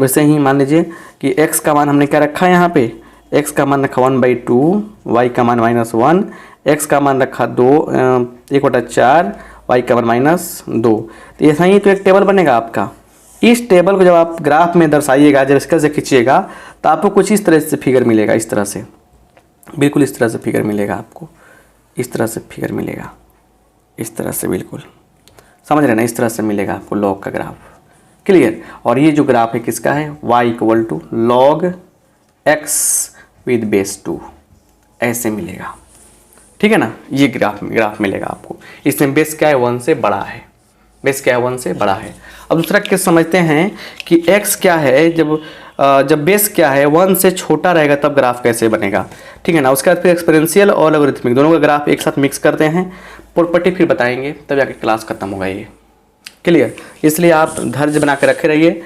वैसे ही मान लीजिए कि एक्स का मान हमने क्या रखा है यहाँ पे, एक्स का मान रखा 1/2, वाई का मान -1, एक्स का मान रखा 1/4, वाई का मान -2। तो ऐसा ही तो एक टेबल बनेगा आपका। इस टेबल को जब आप ग्राफ में दर्शाइएगा, जब इसका से खींचिएगा, तो आपको कुछ इस तरह से फिगर मिलेगा, इस तरह से, बिल्कुल इस तरह से फिगर मिलेगा आपको, इस तरह से फिगर मिलेगा, इस तरह से, बिल्कुल समझ रहे ना, इस तरह से मिलेगा आपको लॉग का ग्राफ, क्लियर। और ये जो ग्राफ है किसका है, y = log x with base 2, ऐसे मिलेगा, ठीक है ना। ये ग्राफ मिलेगा आपको। इसमें बेस क्या है, 1 से बड़ा है, बेस क्या है, 1 से बड़ा है। अब दूसरा केस समझते हैं कि x क्या है, जब बेस क्या है 1 से छोटा रहेगा तब ग्राफ कैसे बनेगा, ठीक है ना। उसके बाद फिर एक्सपेरेंशियल और लॉगरिथमिक दोनों का ग्राफ एक साथ मिक्स करते हैं, प्रॉपर्टी फिर बताएंगे, तब जाके क्लास खत्म होगा ये, क्लियर। इसलिए आप धैर्य बना के रखे रहिए,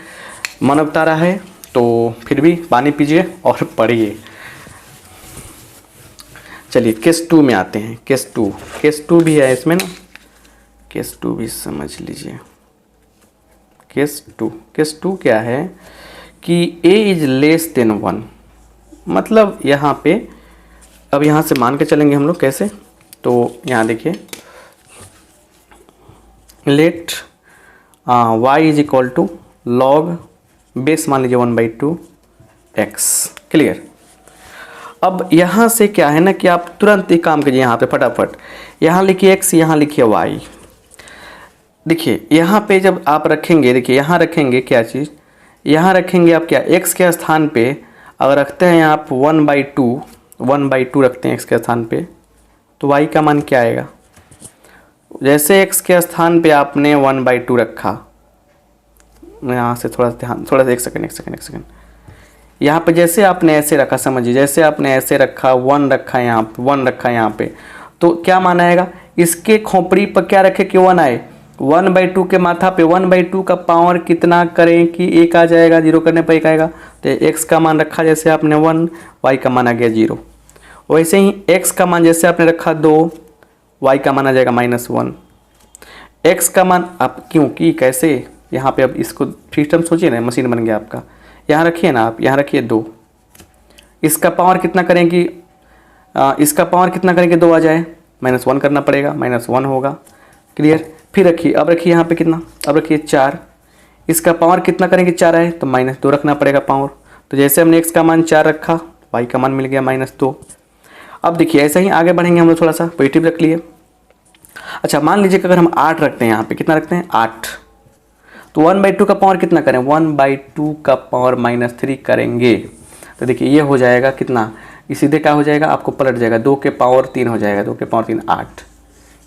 मन उबता रहा है तो फिर भी पानी पीजिए और पढ़िए। चलिए केस 2 में आते हैं। केस 2 भी है इसमें ना, केस 2 भी समझ लीजिए। केस 2 क्या है कि a < 1, मतलब यहाँ पे, अब यहाँ से मान के चलेंगे हम लोग कैसे, तो यहाँ देखिए लेट y = log बेस मान लीजिए 1/2 x, क्लियर। अब यहाँ से क्या है ना कि आप तुरंत एक काम कीजिए, यहाँ पे फटाफट, यहाँ लिखिए x, यहाँ लिखिए y। देखिए यहाँ पे जब आप रखेंगे, देखिए यहाँ रखेंगे क्या चीज़, यहाँ रखेंगे आप क्या, x के स्थान पे अगर रखते हैं आप 1/2 रखते हैं x के स्थान पे, तो y का मान क्या आएगा। जैसे x के स्थान पे आपने 1/2 रखा, यहाँ से थोड़ा सा एक सेकंड, यहाँ पे जैसे आपने ऐसे रखा, समझिए जैसे आपने ऐसे रखा, 1 रखा यहाँ पे, 1 रखा यहाँ पे, तो क्या मान आएगा, इसके खोपड़ी पर क्या रखे कि 1 आए, 1/2 के माथा पे 1/2 का पावर कितना करें कि 1 आ जाएगा, 0 करने पर 1 आएगा। तो x का मान रखा जैसे आपने 1, y का मान आ गया 0। वैसे ही x का मान जैसे आपने रखा 2, y का मान आ जाएगा -1। x का मान आप क्योंकि कैसे, यहाँ पे अब इसको सिस्टम सोचिए ना, मशीन बन गया आपका। यहाँ रखिए ना आप, यहाँ रखिए 2, इसका पावर कितना करें कि इसका पावर कितना करें कि 2 आ जाए, -1 करना पड़ेगा, -1 होगा, क्लियर। फिर रखिए, अब रखिए यहाँ पे कितना, अब रखिए 4, इसका पावर कितना करें कि 4 आए, तो -2 रखना पड़ेगा पावर। तो जैसे हमने x का मान 4 रखा, y का मान मिल गया -2। अब देखिए ऐसे ही आगे बढ़ेंगे हम लोग, थोड़ा सा पॉजिटिव रख लिए। अच्छा मान लीजिए कि अगर हम 8 रखते हैं, यहाँ पे कितना रखते हैं 8, तो 1/2 का पावर कितना करें, 1/2 का पावर -3 करेंगे, तो देखिए ये हो जाएगा कितना, ये सीधे क्या हो जाएगा, आपको पलट जाएगा, 2 के पावर 3 हो जाएगा, 2 के पावर 3 8।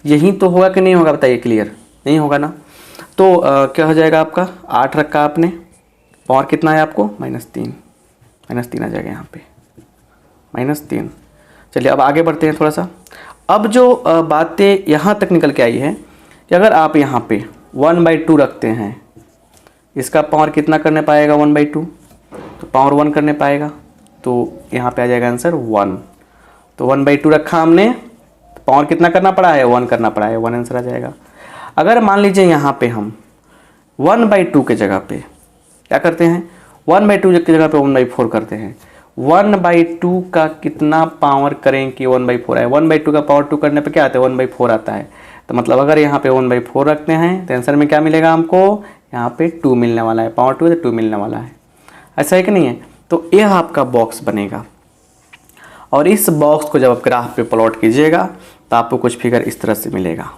यही तो होगा कि नहीं होगा, बताइए, क्लियर नहीं होगा ना। तो क्या हो जाएगा आपका, 8 रखा आपने, पावर कितना है आपको -3 आ जाएगा यहाँ पे, -3। चलिए अब आगे बढ़ते हैं थोड़ा सा। अब जो बातें यहाँ तक निकल के आई है कि अगर आप यहाँ पे 1/2 रखते हैं, इसका पावर कितना करने पाएगा 1/2, तो पावर 1 करने पाएगा, तो यहाँ पे आ जाएगा आंसर 1। तो 1/2 रखा हमने, पावर कितना करना पड़ा है, 1 करना पड़ा है, 1 आंसर आ जाएगा। अगर मान लीजिए यहाँ पे हम 1/2 के जगह पे क्या करते हैं, 1/2 की जगह पे 1/4 करते हैं। 1/2 का कितना पावर करें कि 1/4 आए? 1/2 का पावर 2 करने पे क्या आता है? 1/4 आता है। तो मतलब अगर यहाँ पे 1/4 रखते हैं तो आंसर में क्या मिलेगा हमको? यहाँ पे 2 मिलने वाला है। पावर 2 है तो 2 मिलने वाला है। ऐसा है कि नहीं है? तो यह आपका बॉक्स बनेगा और इस बॉक्स को जब आप ग्राफ पे प्लॉट कीजिएगा तो आपको कुछ फिगर इस तरह से मिलेगा।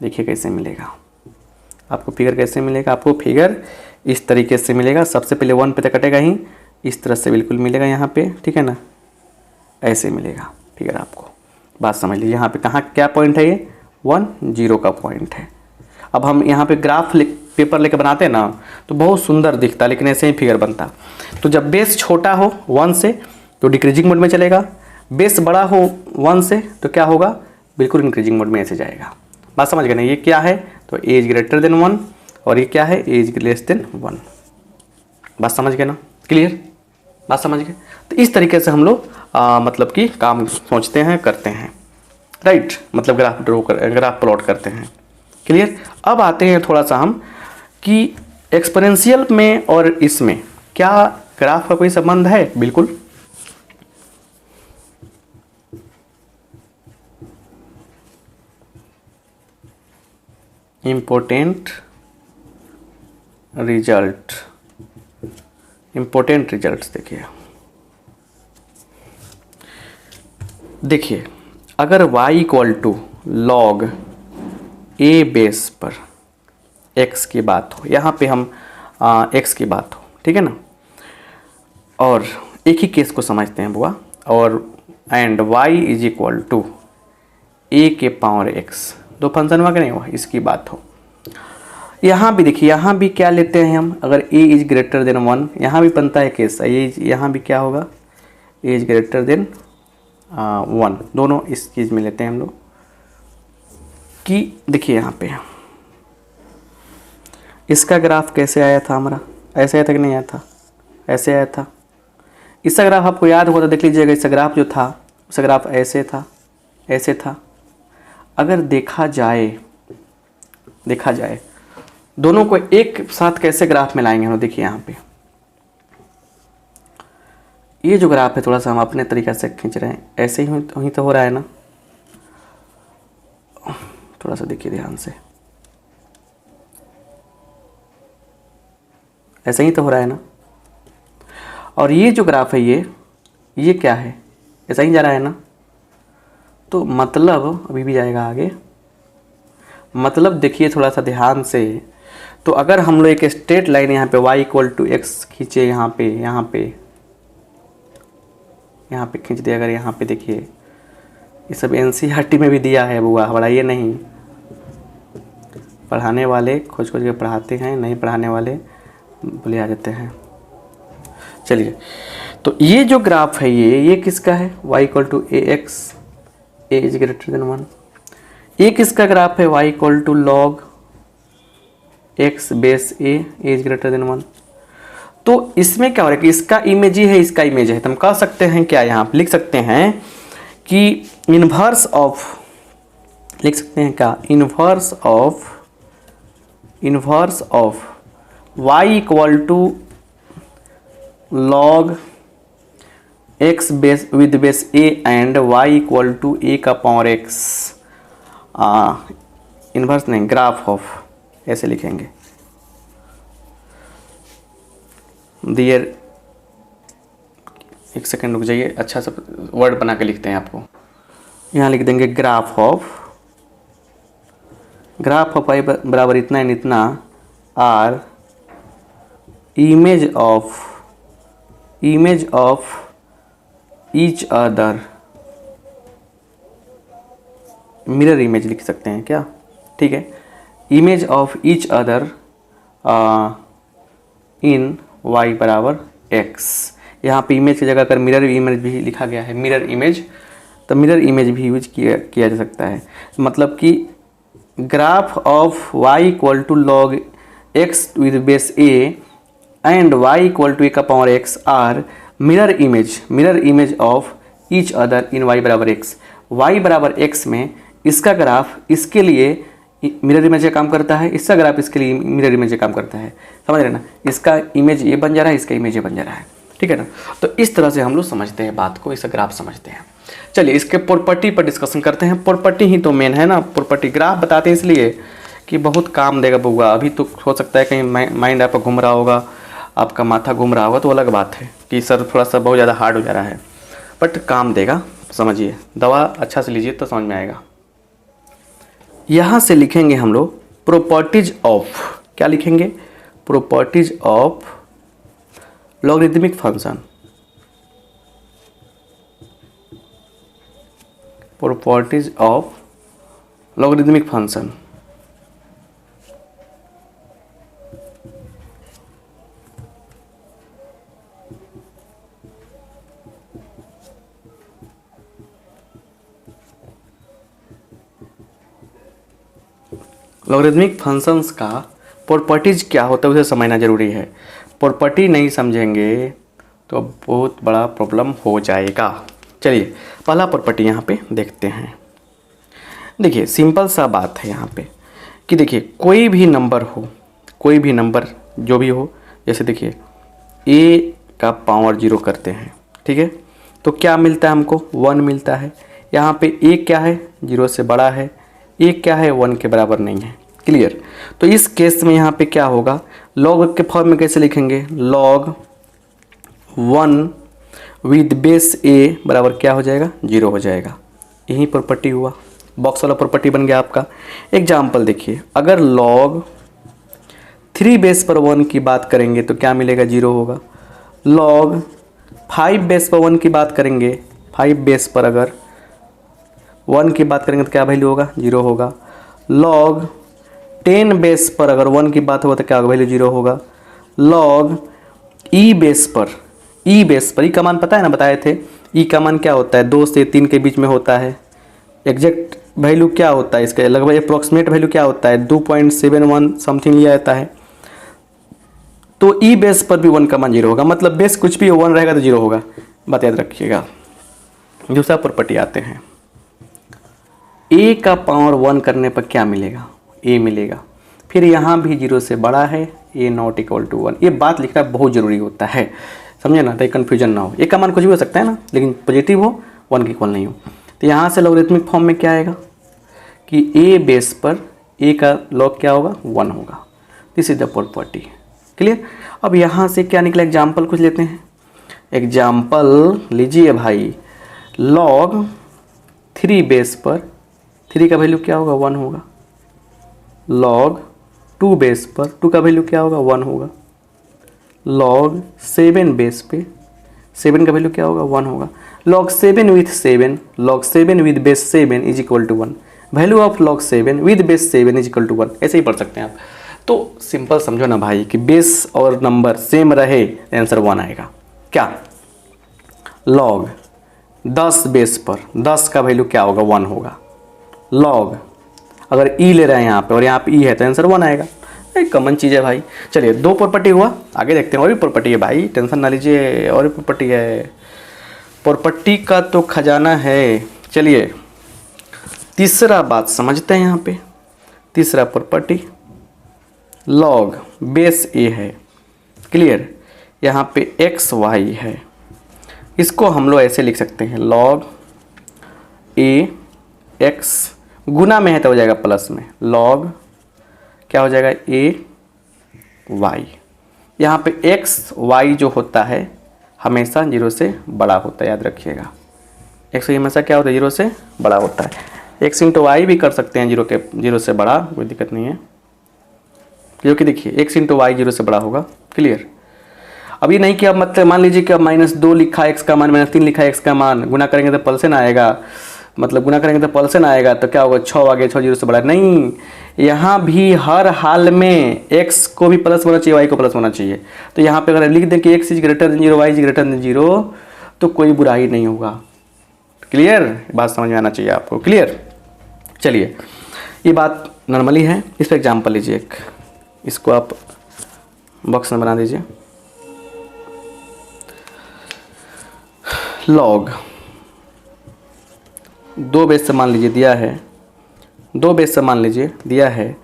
देखिए कैसे मिलेगा आपको फिगर, कैसे मिलेगा आपको फिगर? इस तरीके से मिलेगा। सबसे पहले 1 पे तो कटेगा ही, इस तरह से बिल्कुल मिलेगा यहाँ पे, ठीक है ना? ऐसे मिलेगा फिगर आपको। बात समझ लीजिए। यहाँ पे कहाँ क्या पॉइंट है? ये 1 0 का पॉइंट है। अब हम यहाँ पे ग्राफ पेपर लेके बनाते हैं ना तो बहुत सुंदर दिखता है, लेकिन ऐसे ही फिगर बनता। तो जब बेस छोटा हो 1 से तो डिक्रीजिंग मोड में चलेगा, बेस बड़ा हो 1 से तो क्या होगा? बिल्कुल इंक्रीजिंग मोड में ऐसे जाएगा। बात समझ गए ना? ये क्या है? तो एज ग्रेटर देन 1 और ये क्या है? As less than 1। बात समझ गए ना? क्लियर? बात समझ गए? तो इस तरीके से हम लोग मतलब कि काम सोचते हैं, करते हैं, राइट? मतलब ग्राफ प्लॉट करते हैं। क्लियर? अब आते हैं थोड़ा सा हम कि एक्सपोनेंशियल में और इसमें क्या ग्राफ का कोई संबंध है? बिल्कुल। इम्पोर्टेंट रिजल्ट्स देखिए अगर y = log a बेस पर x की बात हो, यहाँ पे हम x की बात हो, ठीक है ना? और एक ही केस को समझते हैं बुआ, और एंड y = a के पावर x, दो फंक्शन हुआ कि नहीं हुआ, इसकी बात हो। यहाँ भी देखिए, यहाँ भी क्या लेते हैं हम? अगर a इज ग्रेटर देन 1, यहाँ भी बनता है केस, यहाँ भी क्या होगा? a इज ग्रेटर देन 1, दोनों इस चीज़ में लेते हैं हम लोग कि देखिए यहाँ पे इसका ग्राफ कैसे आया था हमारा? ऐसे आया था कि नहीं आया था? ऐसे आया था। इसका ग्राफ आपको याद होगा तो देख लीजिएगा। इसका ग्राफ जो था उसका ग्राफ ऐसे था, ऐसे था। अगर देखा जाए दोनों को एक साथ कैसे ग्राफ में लाएंगे हम? देखिए यहाँ पे ये जो ग्राफ है थोड़ा सा हम अपने तरीक़े से खींच रहे हैं, ऐसे ही तो हो रहा है ना? थोड़ा सा देखिए ध्यान से, ऐसे ही तो हो रहा है ना? और ये जो ग्राफ है ये क्या है? ऐसा ही जा रहा है ना? तो मतलब अभी भी जाएगा आगे। मतलब देखिए थोड़ा सा ध्यान से, तो अगर हम लोग एक स्ट्रेट लाइन यहाँ पे y = x खींचे, यहाँ पे खींच दिया, अगर यहाँ पे देखिए, ये सब NCERT में भी दिया है बुआ, पढ़ाइए नहीं। पढ़ाने वाले खोज के पढ़ाते हैं, नहीं पढ़ाने वाले भूले आ जाते हैं। चलिए, तो ये जो ग्राफ है ये किसका है? y = ax, a is greater then 1। ये किसका ग्राफ है? y = log x base a, is greater then 1। तो इसमें क्या हो रहा है कि इसका इमेज ही है, इसका इमेज है। तो हम कह सकते हैं क्या, यहाँ पे लिख सकते हैं कि इन्वर्स ऑफ, लिख सकते हैं क्या? Inverse of y = log x base with base a and y = a का पावर x, इन्वर्स नहीं, ग्राफ ऑफ, ऐसे लिखेंगे। डियर, एक सेकंड रुक जाइए, अच्छा सा वर्ड बना के लिखते हैं आपको। यहाँ लिख देंगे ग्राफ ऑफ y बराबर इतना एंड इतना are image of each other, mirror image लिख सकते हैं क्या? ठीक है, image of each other in y = x। यहाँ पे इमेज की जगह अगर मिरर इमेज भी लिखा गया है, मिरर इमेज, तो मिरर इमेज भी यूज किया जा सकता है। मतलब कि graph of y = log x with base a and y = a का power x are mirror image of each other in y = x। y = x में इसका ग्राफ इसके लिए मिरर इमेज का काम करता है, इसका ग्राफ इसके लिए मिरर इमेज का काम करता है। समझ रहे ना, इसका इमेज ये बन जा रहा है, इसका इमेज ये बन जा रहा है, ठीक है ना। तो इस तरह से हम लोग समझते हैं बात को, इसका ग्राफ समझते हैं। चलिए इसके प्रॉपर्टी पर डिस्कशन करते हैं। प्रॉपर्टी ही तो मेन है ना, प्रॉपर्टी। ग्राफ बताते हैं इसलिए कि बहुत काम देगा बउआ। अभी तो हो सकता है कहीं माइंड आपका घूम रहा होगा, आपका माथा घूम रहा होगा, तो अलग बात है कि सर थोड़ा सा बहुत ज़्यादा हार्ड हो जा रहा है, बट काम देगा, समझिए। दवा अच्छा से लीजिए तो समझ में आएगा। यहाँ से लिखेंगे हम लोग प्रॉपर्टीज ऑफ, क्या लिखेंगे, properties of logarithmic function, properties of logarithmic function. Logarithmic functions का प्रॉपर्टीज क्या होता है उसे समझना जरूरी है। प्रॉपर्टी नहीं समझेंगे तो बहुत बड़ा प्रॉब्लम हो जाएगा। चलिए पहला प्रॉपर्टी यहाँ पे देखते हैं। देखिए सिंपल सा बात है यहाँ पे कि देखिए कोई भी नंबर हो, कोई भी नंबर जो भी हो, जैसे देखिए a का पावर 0 करते हैं, ठीक है, तो क्या मिलता है हमको, 1 मिलता है। यहाँ पे a क्या है, 0 से बड़ा है, a क्या है, 1 के बराबर नहीं है। क्लियर। तो इस केस में यहाँ पे क्या होगा, लॉग के फॉर्म में कैसे लिखेंगे, log 1 विद बेस a बराबर क्या हो जाएगा, 0 हो जाएगा। यही प्रॉपर्टी हुआ, बॉक्स वाला प्रॉपर्टी बन गया आपका। एग्जाम्पल देखिए, अगर log 3 बेस पर 1 की बात करेंगे तो क्या मिलेगा, 0 होगा। log 5 बेस पर 1 की बात करेंगे, 5 बेस पर अगर 1 की बात करेंगे तो क्या वैल्यू होगा, 0 होगा। log 10 बेस पर अगर 1 की बात होगा तो क्या वैल्यू 0 होगा। log e बेस पर, ई बेस पर, ई का मान पता है ना, बताए थे। ई का मान क्या होता है, 2 से 3 के बीच में होता है। एग्जैक्ट वैल्यू क्या होता है इसका, लगभग अप्रोक्सीमेट वैल्यू क्या होता है, 2.71 समथिंग लिया जाता है। तो ई बेस पर भी 1 का मान 0 होगा, मतलब बेस कुछ भी 1 रहेगा तो 0 होगा, बात याद रखिएगा। दूसरा प्रॉपर्टी आते हैं, a का पावर 1 करने पर क्या मिलेगा, a मिलेगा। फिर यहाँ भी 0 से बड़ा है, a नॉट इक्वल टू 1। ये बात लिखना बहुत ज़रूरी होता है, समझे ना, ताकि कन्फ्यूजन ना हो। a का मान कुछ भी हो सकता है ना, लेकिन पॉजिटिव हो, 1 के इक्वल नहीं हो। तो यहाँ से लॉगरिथमिक फॉर्म में क्या आएगा कि a बेस पर a का लॉग क्या होगा, 1 होगा। This is the property. Clear. अब यहाँ से क्या निकला, एग्जाम्पल कुछ लेते हैं। एग्जाम्पल लीजिए भाई, log 3 बेस पर 3 का वैल्यू क्या होगा, 1 होगा। log 2 बेस पर 2 का वैल्यू क्या होगा, 1 होगा। log 7 बेस पे 7 का वैल्यू क्या होगा, 1 होगा। log 7 with 7, log 7 with base 7 is equal to 1। Value of log 7 with base 7 is equal to 1, ऐसे ही पढ़ सकते हैं आप। तो सिंपल समझो ना भाई कि बेस और नंबर सेम रहे, आंसर 1 आएगा। क्या, log 10 बेस पर 10 का वैल्यू क्या होगा, 1 होगा। log अगर ई ले रहे हैं यहाँ पे और यहाँ पे ई है तो आंसर 1 आएगा। एक कॉमन चीज़ है भाई। चलिए 2 प्रॉपर्टी हुआ, आगे देखते हैं। और भी प्रॉपर्टी है भाई, टेंशन ना लीजिए, और भी प्रॉपर्टी है, प्रॉपर्टी का तो खजाना है। चलिए तीसरा बात समझते हैं यहाँ पे। तीसरा प्रॉपर्टी, log बेस a है। क्लियर। यहाँ पे एक्स वाई है, इसको हम लोग ऐसे लिख सकते हैं, log a x गुना में है तो हो जाएगा प्लस में, log क्या हो जाएगा, a y। यहाँ पे x y जो होता है हमेशा 0 से बड़ा होता है, याद रखिएगा। x हमेशा क्या होता है, 0 से बड़ा होता है। x इंटू वाई भी कर सकते हैं 0 से बड़ा, कोई दिक्कत नहीं है, क्योंकि देखिए x इंटू वाई 0 से बड़ा होगा। क्लियर। अभी नहीं कि अब मतलब मान लीजिए कि अब -2 लिखा है x का मान, -3 लिखा है x का मान, गुना करेंगे तो पल्सन आएगा, मतलब गुना करेंगे तो पल्सन आएगा, तो क्या होगा, 6 आगे 6 0 से बड़ा नहीं। यहाँ भी हर हाल में x को भी प्लस होना चाहिए, y को प्लस होना चाहिए। तो यहाँ पे अगर लिख दें कि x is greater than 0, y is greater than 0, तो कोई बुराई नहीं होगा। क्लियर, बात समझ में आना चाहिए आपको। क्लियर। चलिए ये बात नॉर्मली है, इस पर एग्जाम्पल लीजिए एक, इसको आप बॉक्स में बना दीजिए। log 2 बेस से मान लीजिए दिया है, 2 बेस से मान लीजिए दिया है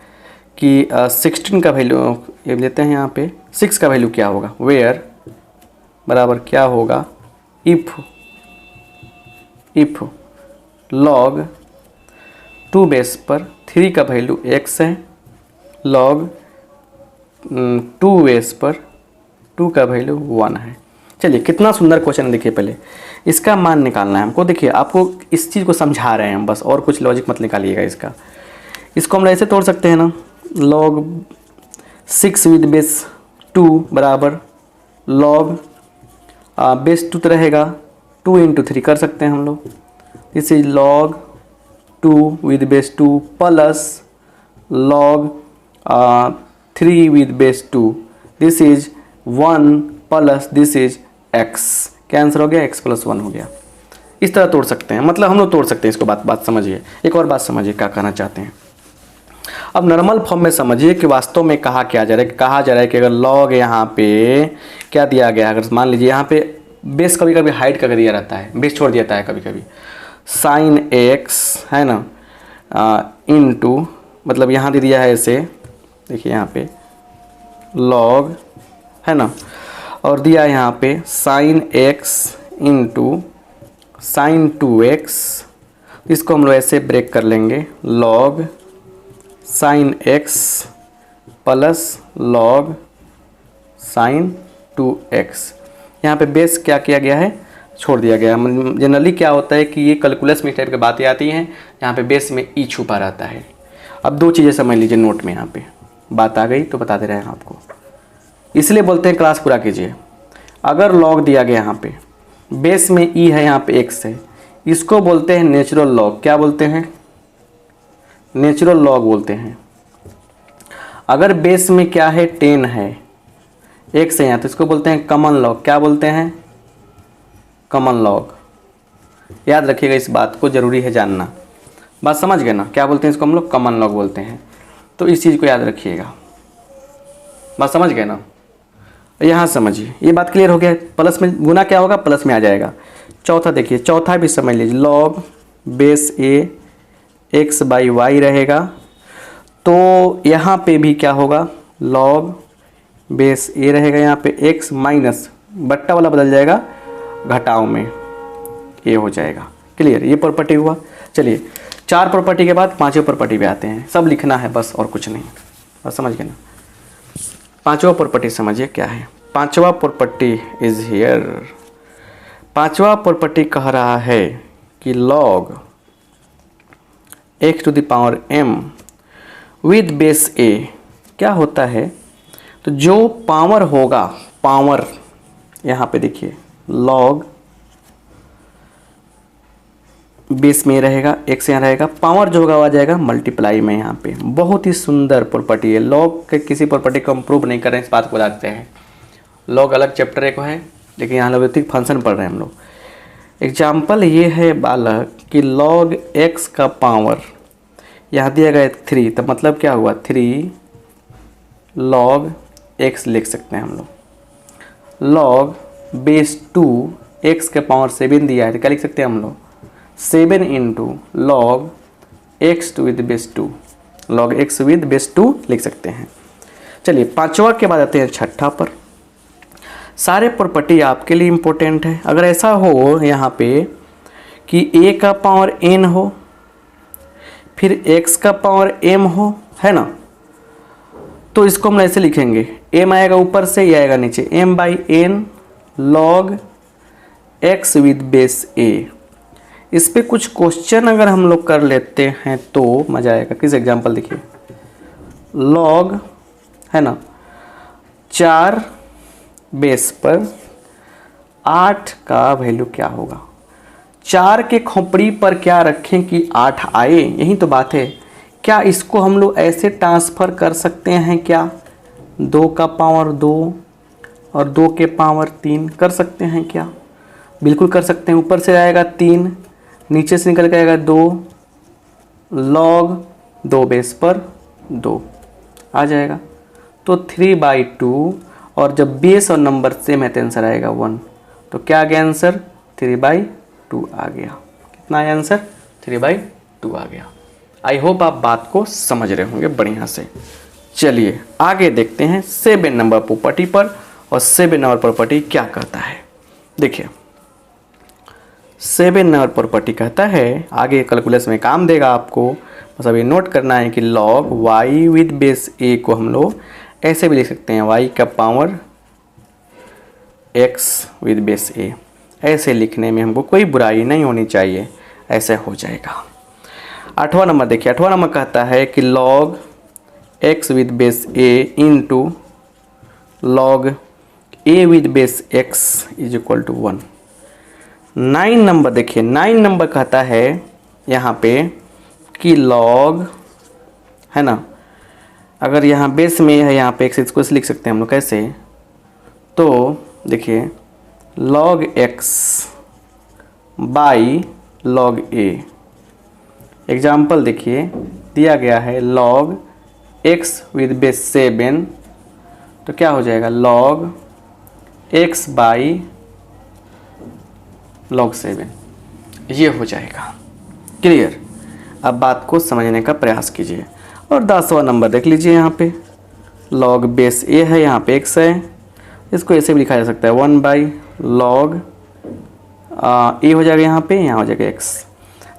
कि 16 का वैल्यू ये लेते हैं यहाँ पे, 6 का वैल्यू क्या होगा, वेयर बराबर क्या होगा, इफ़ लॉग 2 बेस पर 3 का वैल्यू x है, लॉग 2 बेस पर 2 का वैल्यू 1 है। चलिए कितना सुंदर क्वेश्चन है, देखिए पहले इसका मान निकालना है हमको। देखिए आपको इस चीज़ को समझा रहे हैं हम बस, और कुछ लॉजिक मत निकालिएगा इसका। इसको हम ऐसे तोड़ सकते हैं ना, लॉग 6 विद बेस 2 बराबर लॉग बेस 2 तो रहेगा 2 × 3 कर सकते हैं हम लोग। This is log 2 with base 2 plus log 3 with base 2, this is 1 plus this is x। क्या आंसर हो गया, x + 1 हो गया। इस तरह तोड़ सकते हैं, मतलब हम लोग तोड़ सकते हैं इसको। बात समझिए, एक और बात समझिए क्या कहना चाहते हैं। अब नॉर्मल फॉर्म में समझिए कि वास्तव में कहा क्या जा रहा है। कहा जा रहा है कि अगर लॉग यहाँ पे क्या दिया गया, अगर मान लीजिए यहाँ पे बेस कभी कभी हाइट का दिया रहता है, बेस छोड़ देता है कभी कभी, साइन x है ना इनटू, मतलब यहाँ दे दिया है ऐसे, देखिए यहाँ पे लॉग है ना, और दिया है यहाँ पे sign x into sine 2x, इसको हम लोग ऐसे ब्रेक कर लेंगे, log sign x plus log sign 2x। यहाँ पे बेस क्या किया गया है, छोड़ दिया गया है। जनरली क्या होता है कि ये कैलकुलस में इस टाइप की बातें आती हैं, यहाँ पे बेस में ई छुपा रहता है। अब दो चीज़ें समझ लीजिए नोट में, यहाँ पे बात आ गई तो बता दे रहे हैं आपको, इसलिए बोलते हैं क्लास पूरा कीजिए। अगर लॉग दिया गया यहाँ पे, बेस में ई है, यहाँ पे x है, इसको बोलते हैं नेचुरल लॉग। क्या बोलते हैं, नेचुरल लॉग बोलते हैं। अगर बेस में क्या है 10 है, x है यहाँ, तो इसको बोलते हैं कॉमन लॉग। क्या बोलते हैं, कॉमन लॉग। याद रखिएगा इस बात को, जरूरी है जानना। बात समझ गए ना, क्या बोलते हैं इसको हम लोग, कॉमन लॉग बोलते हैं। तो इस चीज़ को याद रखिएगा। बात समझ गए ना, यहाँ समझिए, ये बात क्लियर हो गया। प्लस में गुना क्या होगा, प्लस में आ जाएगा। चौथा देखिए, चौथा भी समझ लीजिए, लॉग बेस a x/y रहेगा, तो यहाँ पे भी क्या होगा, लॉग बेस a रहेगा, यहाँ पे x माइनस बट्टा वाला बदल जाएगा घटाव में a हो जाएगा। क्लियर, ये प्रॉपर्टी हुआ। चलिए 4 प्रॉपर्टी के बाद 5वें प्रॉपर्टी पे आते हैं। सब लिखना है बस, और कुछ नहीं। बस समझ गए ना। 5वां प्रॉपर्टी समझिए क्या है। 5वां प्रॉपर्टी इज हियर। 5वां प्रॉपर्टी कह रहा है कि log x⁻m with base a क्या होता है, तो जो पावर होगा, पावर यहाँ पे देखिए, लॉग बेस में रहेगा, x यहाँ रहेगा, पावर जो होगा आ जाएगा मल्टीप्लाई में। यहाँ पे बहुत ही सुंदर प्रॉपर्टी है। लॉग के किसी प्रॉपर्टी को हम प्रूव नहीं कर रहे हैं, इस बात को बताते हैं। लॉग अलग चैप्टर एक है, लेकिन यहाँ लॉगरिथमिक फंक्शन पढ़ रहे हैं हम लोग। एग्जाम्पल ये है बालक कि लॉग x का पावर यहाँ दिया गया 3, तो मतलब क्या हुआ, 3 लॉग x लिख सकते हैं हम लोग। लॉग बेस 2 x के पावर 7 दिया है, तो क्या लिख सकते हैं हम लोग, 7 into log x with base 2, log x with base 2 लिख सकते हैं। चलिए 5वां के बाद आते हैं 6ठा पर। सारे प्रॉपर्टी आपके लिए इम्पोर्टेंट है। अगर ऐसा हो यहाँ पे कि a का पावर n हो, फिर x का पावर m हो, है ना, तो इसको हम ऐसे लिखेंगे, m आएगा ऊपर से, ये आएगा नीचे, m/n log x with base a। इस पे कुछ क्वेश्चन अगर हम लोग कर लेते हैं तो मजा आएगा। किस एग्जांपल देखिए, लॉग है ना 4 बेस पर 8 का वैल्यू क्या होगा, 4 के खोपड़ी पर क्या रखें कि 8 आए, यही तो बात है। क्या इसको हम लोग ऐसे ट्रांसफ़र कर सकते हैं क्या, 2 का पावर 2 और 2 के पावर 3 कर सकते हैं क्या, बिल्कुल कर सकते हैं। ऊपर से आएगा 3, नीचे से निकल के आएगा 2, लॉग 2 बेस पर 2 आ जाएगा, तो 3/2, और जब बेस और नंबर सेम है तो आंसर आएगा 1। तो क्या आ गया आंसर, 3/2 आ गया। कितना आया आंसर, 3/2 आ गया। आई होप आप बात को समझ रहे होंगे बढ़िया से। चलिए आगे देखते हैं 7 नंबर प्रॉपर्टी पर, और 7 नंबर प्रॉपर्टी क्या कहता है। देखिए 7 नंबर प्रॉपर्टी कहता है, आगे कैलकुलस में काम देगा आपको, बस अभी नोट करना है कि log y with base a को हम लोग ऐसे भी लिख सकते हैं, y का power x with base a। ऐसे लिखने में हमको कोई बुराई नहीं होनी चाहिए, ऐसे हो जाएगा। 8वां नंबर देखिए, 8वां नंबर कहता है कि log x with base a into log a with base x is equal to 1। 9 number देखिए, 9 नंबर कहता है यहाँ पे कि log है ना, अगर यहाँ बेस में है यहाँ पे x, इसको लिख सकते हैं हम लोग कैसे, तो देखिए log x by log a। Example देखिए दिया गया है log x विद बेस 7, तो क्या हो जाएगा log x बाई log 7, ये हो जाएगा। क्लियर? अब बात को समझने का प्रयास कीजिए। और 10वां नंबर देख लीजिए, यहाँ पे log बेस a है, यहाँ पे x है, इसको ऐसे भी लिखा जा सकता है 1 बाई log a हो जाएगा, यहाँ हो जाएगा x।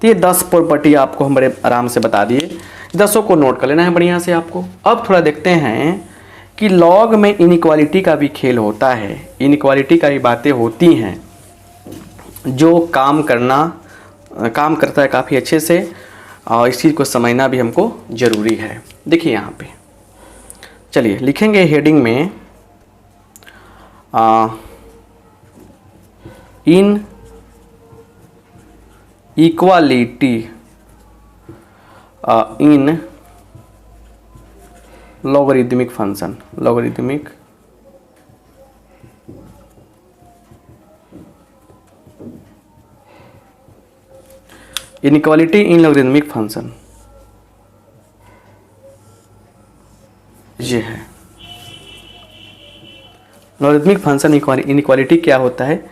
तो ये 10 प्रॉपर्टी आपको हम बड़े आराम से बता दिए, 10 को नोट कर लेना है बढ़िया से आपको। अब थोड़ा देखते हैं कि log में इनइक्वालिटी का भी खेल होता है, इनइक्वालिटी का भी बातें होती हैं, जो काम करता है काफ़ी अच्छे से, और इस चीज़ को समझना भी हमको ज़रूरी है। देखिए यहाँ पे चलिए लिखेंगे हेडिंग में इन equality in logarithmic function, logarithmic inequality in logarithmic function, ये है लॉगरिदमिक फंक्शन। इनइक्वालिटी क्या होता है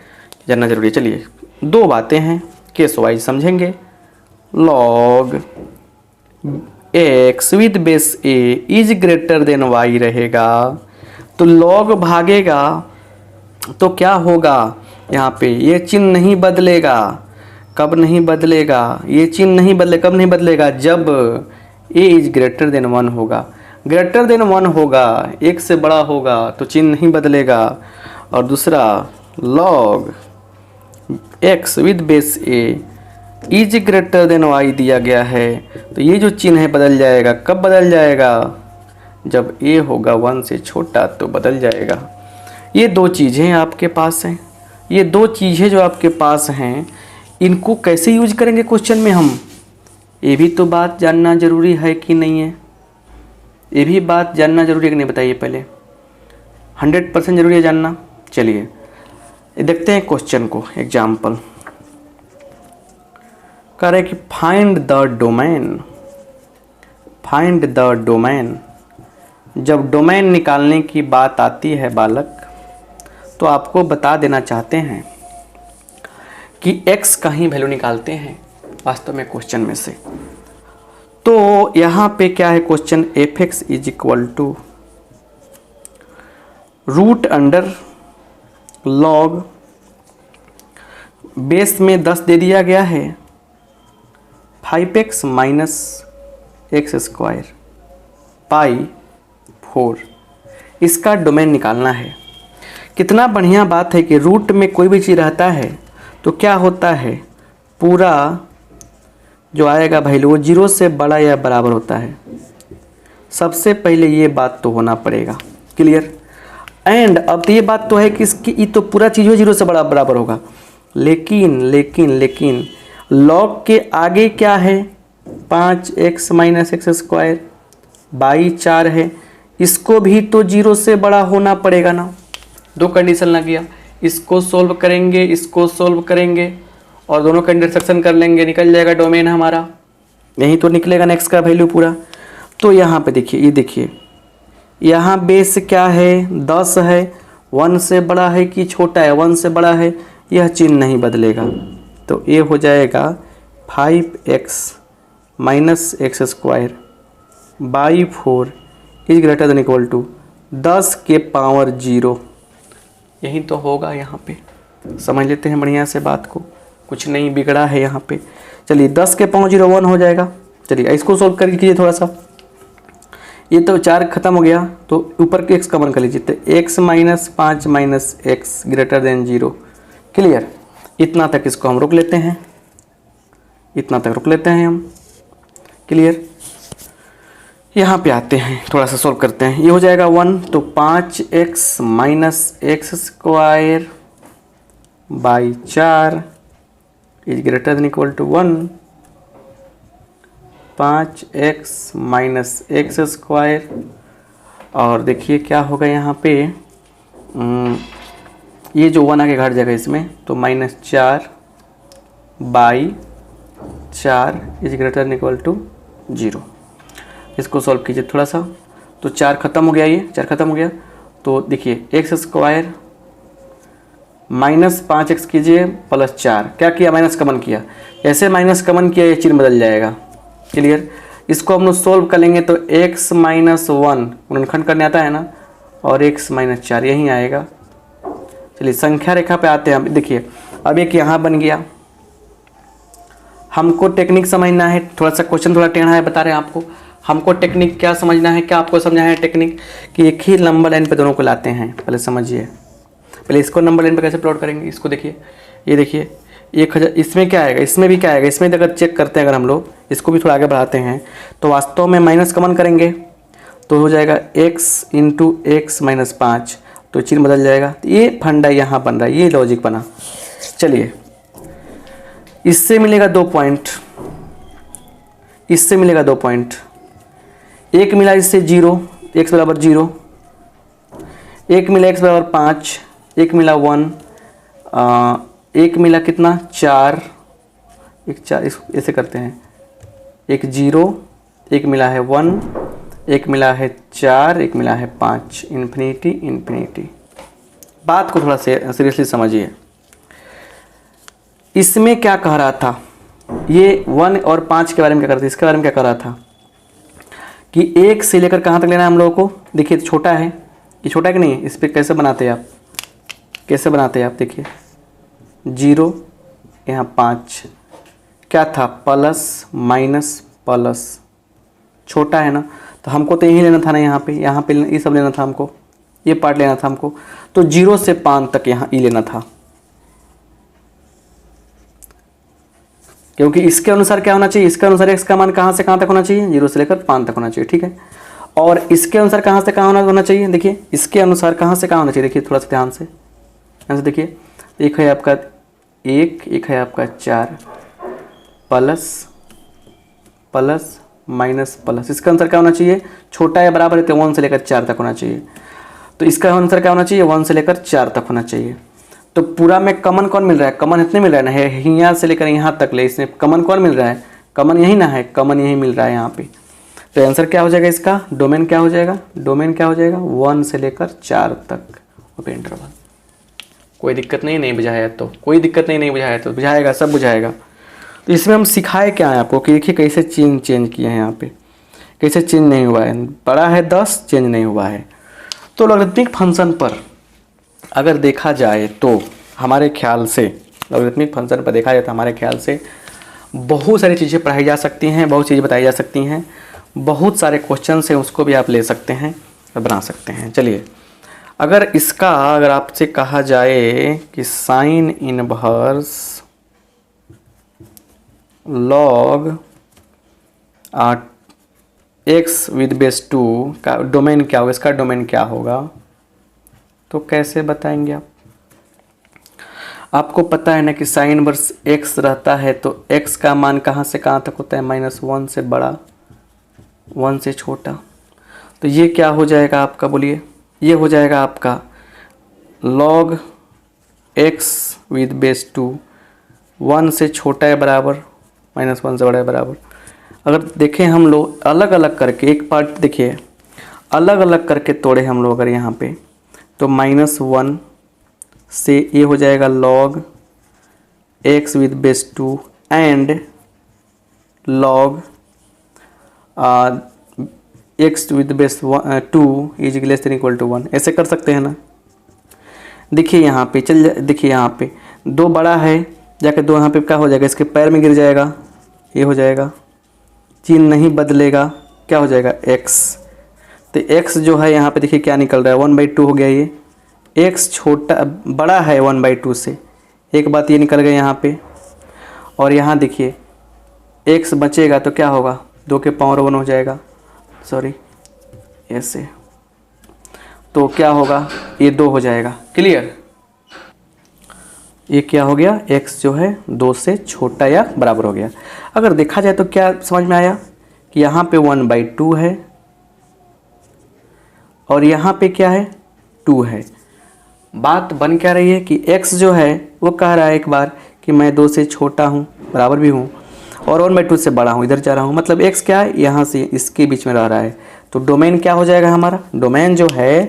जानना जरूरी है। चलिए 2 बातें हैं, केस वाइज समझेंगे। log x with base a is greater then y रहेगा, तो log भागेगा तो क्या होगा, यहाँ पे ये चिन्ह नहीं बदलेगा। कब नहीं बदलेगा, ये चिन्ह नहीं बदले, कब नहीं बदलेगा, जब a इज ग्रेटर देन 1 होगा। ग्रेटर देन 1 होगा, 1 से बड़ा होगा तो चिन्ह नहीं बदलेगा। और दूसरा log x with base a is greater then y दिया गया है, तो ये जो चिन्ह है बदल जाएगा। कब बदल जाएगा, जब a होगा 1 से छोटा तो बदल जाएगा। ये 2 चीज़ें आपके पास हैं, ये 2 चीज़ें जो आपके पास हैं, इनको कैसे यूज करेंगे क्वेश्चन में हम, ये भी तो बात जानना ज़रूरी है कि नहीं है, ये भी बात जानना ज़रूरी है कि नहीं बताइए पहले, 100% ज़रूरी है जानना। चलिए देखते हैं क्वेश्चन को। एग्जाम्पल कह रहे कि find the domain, find the domain. जब डोमेन निकालने की बात आती है बालक, तो आपको बता देना चाहते हैं कि x का ही वैल्यू निकालते हैं वास्तव में क्वेश्चन में से। तो यहाँ पे क्या है question, fx is equal to root under log base में 10 दे दिया गया है 5x minus x square pi 4, इसका डोमेन निकालना है। कितना बढ़िया बात है कि रूट में कोई भी चीज़ रहता है तो क्या होता है, पूरा जो आएगा वैल्यू वो 0 से बड़ा या बराबर होता है। सबसे पहले ये बात तो होना पड़ेगा। क्लियर? एंड अब तो ये बात तो है कि इसकी ये तो पूरा चीज़ 0 से बड़ा बराबर होगा, लेकिन लेकिन लेकिन log के आगे क्या है, 5x minus x square by 4 है, इसको भी तो 0 से बड़ा होना पड़ेगा ना। 2 कंडीशन लग गया, इसको सोल्व करेंगे, इसको सोल्व करेंगे और दोनों का इंटरसेक्शन कर लेंगे, निकल जाएगा डोमेन हमारा, यही तो निकलेगा नेक्स्ट का वैल्यू पूरा। तो यहाँ पे देखिए, ये देखिए यहाँ बेस क्या है, 10 है, 1 से बड़ा है कि छोटा है, 1 से बड़ा है, यह चिन्ह नहीं बदलेगा। तो ये हो जाएगा 5x minus x square by 4, is greater than equal to 10 के पावर 0। यही तो होगा यहाँ पे। समझ लेते हैं बढ़िया से बात को, कुछ नहीं बिगड़ा है यहाँ पे। चलिए 10 के पावर 0 1 हो जाएगा। चलिए इसको सोल्व कर कीजिए थोड़ा सा। ये तो 4 खत्म हो गया, तो ऊपर के x कॉमन कर लीजिए, तो x minus 5 minus x greater than 0। Clear. इतना तक इसको हम रोक लेते हैं, इतना तक रोक लेते हैं हम। क्लियर। यहाँ पे आते हैं, थोड़ा सा सोल्व करते हैं। ये हो जाएगा 1, तो 5x minus x square by 4 is greater than equal to 1। 5x minus x square, और देखिए क्या होगा यहाँ पे, ये जो 1 आगे घट जाएगा इसमें, तो minus 4 by 4 is greater than equal to 0। इसको सॉल्व कीजिए थोड़ा सा, तो 4 खत्म हो गया, ये 4 खत्म हो गया। तो देखिए एक्स स्क्वायर माइनस 5x कीजिए प्लस 4, क्या किया माइनस कमन किया, ऐसे माइनस कमन किया ये चिन्ह बदल जाएगा। क्लियर। इसको हम लोग सोल्व कर लेंगे तो x माइनस 1 गुणनखंड करने आता है ना, और x माइनस 4 यहीं आएगा। चलिए संख्या रेखा पे आते हैं हम। देखिए अब एक यहाँ बन गया। हमको टेक्निक समझना है, थोड़ा सा क्वेश्चन थोड़ा टेढ़ा है बता रहे हैं आपको। हमको टेक्निक क्या समझना है, क्या आपको समझना है टेक्निक, कि एक ही नंबर लाइन पे दोनों को लाते हैं। पहले समझिए, पहले इसको नंबर लाइन पे कैसे प्लॉट करेंगे। इसको देखिए, ये देखिए 1000, इसमें क्या आएगा, इसमें भी क्या आएगा, इसमें अगर चेक करते हैं, अगर हम लोग इसको भी थोड़ा आगे बढ़ाते हैं, तो वास्तव में माइनस कमन करेंगे तो हो जाएगा x इंटू एक्स माइनस 5, तो चिन्ह बदल जाएगा। तो ये फंडा यहाँ बन रहा है, ये लॉजिक बना। चलिए इससे मिलेगा 2 पॉइंट, इससे मिलेगा 2 पॉइंट। एक मिला इससे 0, x बराबर 0, एक मिला x बराबर 5, एक मिला 1, एक मिला कितना 4, एक 4, ऐसे करते हैं, एक 0, एक मिला है 1, एक मिला है 4, एक मिला है 5, इन्फिनिटी इन्फिनिटी। बात को थोड़ा सीरियसली समझिए। इसमें क्या कह रहा था, ये 1 और 5 के बारे में क्या कर रहा था, इसके बारे में क्या कह रहा था कि 1 से लेकर कहाँ तक लेना है हम लोगों को। देखिए छोटा है, ये छोटा है कि नहीं, इस पर कैसे बनाते हैं आप, कैसे बनाते हैं आप, देखिए 0 यहाँ 5, क्या था प्लस माइनस प्लस, छोटा है ना, तो हमको तो यही लेना था ना, यहाँ पे ये सब लेना था हमको, ये पार्ट लेना था हमको। तो 0 से 5 तक यहाँ ई लेना था, क्योंकि इसके अनुसार क्या होना चाहिए, इसके अनुसार x का मान कहाँ से कहाँ तक होना चाहिए, 0 से लेकर 5 तक होना चाहिए। ठीक है। और इसके अनुसार कहाँ से कहाँ होना चाहिए, देखिए इसके अनुसार कहाँ से कहाँ होना चाहिए, देखिए थोड़ा सा ध्यान से देखिए, एक है आपका 1, एक है आपका 4, प्लस प्लस माइनस प्लस, इसका आंसर क्या होना चाहिए, छोटा या बराबर है तो 1 से लेकर 4 तक होना चाहिए। तो इसका आंसर क्या होना चाहिए, 1 से लेकर 4 तक होना चाहिए। तो पूरा में कमन कौन मिल रहा है, कमन इतने मिल रहा है ना, है यहाँ से लेकर यहाँ तक ले, इसमें कमन कौन मिल रहा है, कमन यही ना है, कमन यही मिल रहा है यहाँ पे। तो आंसर क्या हो जाएगा इसका, डोमेन क्या हो जाएगा, डोमेन क्या हो जाएगा 1 से लेकर 4 तक ओपन इंटरवल। कोई दिक्कत नहीं बुझाया तो, कोई दिक्कत नहीं बुझाया तो, बुझाएगा, सब बुझाएगा। तो इसमें हम सिखाए क्या है आपको कि देखिए कैसे चेंज किए हैं, यहाँ पे कैसे चेंज नहीं हुआ है, बड़ा है 10 चेंज नहीं हुआ है। तो लॉगरिथमिक फंक्शन पर अगर देखा जाए तो हमारे ख्याल से, लॉगरिथमिक फंक्शन पर देखा जाए तो हमारे ख्याल से बहुत सारी चीज़ें पढ़ाई जा सकती हैं, बहुत चीज़ें बताई जा सकती हैं, बहुत सारे क्वेश्चन हैं उसको भी आप ले सकते हैं और बना सकते हैं। चलिए अगर आपसे कहा जाए कि sine inverse log x with base 2 का डोमेन क्या होगा, इसका डोमेन क्या होगा, तो कैसे बताएंगे आप। आपको पता है ना कि साइन इनवर्स x रहता है तो x का मान कहाँ से कहाँ तक होता है, -1 से बड़ा 1 से छोटा। तो ये क्या हो जाएगा आपका, बोलिए, ये हो जाएगा आपका log x विद बेस 2 1 से छोटा है बराबर -1 से बड़ा है बराबर। अगर देखें हम लोग अलग अलग करके, एक पार्ट देखिए अलग अलग करके तोड़े हम लोग अगर यहाँ पे, तो -1 से ये हो जाएगा log x with base 2 and log x with base 2 is less than equal to 1, ऐसे कर सकते हैं ना। देखिए यहाँ पे देखिए यहाँ पे 2 बड़ा है, जाके 2 यहाँ पे क्या हो जाएगा, इसके पैर में गिर जाएगा, ये हो जाएगा, चिन्ह नहीं बदलेगा, क्या हो जाएगा x। तो x जो है यहाँ पे देखिए क्या निकल रहा है 1/2 हो गया, ये x छोटा बड़ा है 1/2 से, एक बात ये निकल गई यहाँ पे। और यहाँ देखिए x बचेगा तो क्या होगा, 2 के पावर 1 हो जाएगा, सॉरी ऐसे, तो क्या होगा, ये 2 हो जाएगा। क्लियर, ये क्या हो गया, x जो है 2 से छोटा या बराबर हो गया। अगर देखा जाए तो क्या समझ में आया कि यहाँ पे 1/2 है और यहाँ पे क्या है 2 है। बात बन क्या रही है कि x जो है वो कह रहा है एक बार कि मैं 2 से छोटा हूँ, बराबर भी हूँ, और 1/2 से बड़ा हूँ, इधर जा रहा हूँ, मतलब x क्या है, यहाँ से इसके बीच में रह रहा है। तो डोमेन क्या हो जाएगा हमारा, डोमेन जो है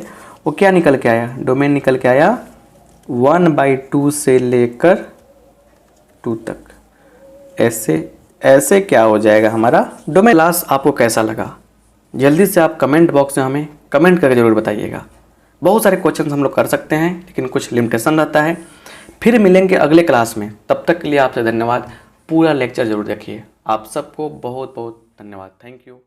वो क्या निकल के आया, डोमेन निकल के आया 1/2 से लेकर 2 तक, ऐसे क्या हो जाएगा हमारा डोमेन। क्लास आपको कैसा लगा, जल्दी से आप कमेंट बॉक्स में हमें कमेंट करके ज़रूर बताइएगा। बहुत सारे क्वेश्चन हम लोग कर सकते हैं, लेकिन कुछ लिमिटेशन रहता है। फिर मिलेंगे अगले क्लास में, तब तक के लिए आपसे धन्यवाद। पूरा लेक्चर जरूर देखिए। आप सबको बहुत बहुत धन्यवाद। Thank you.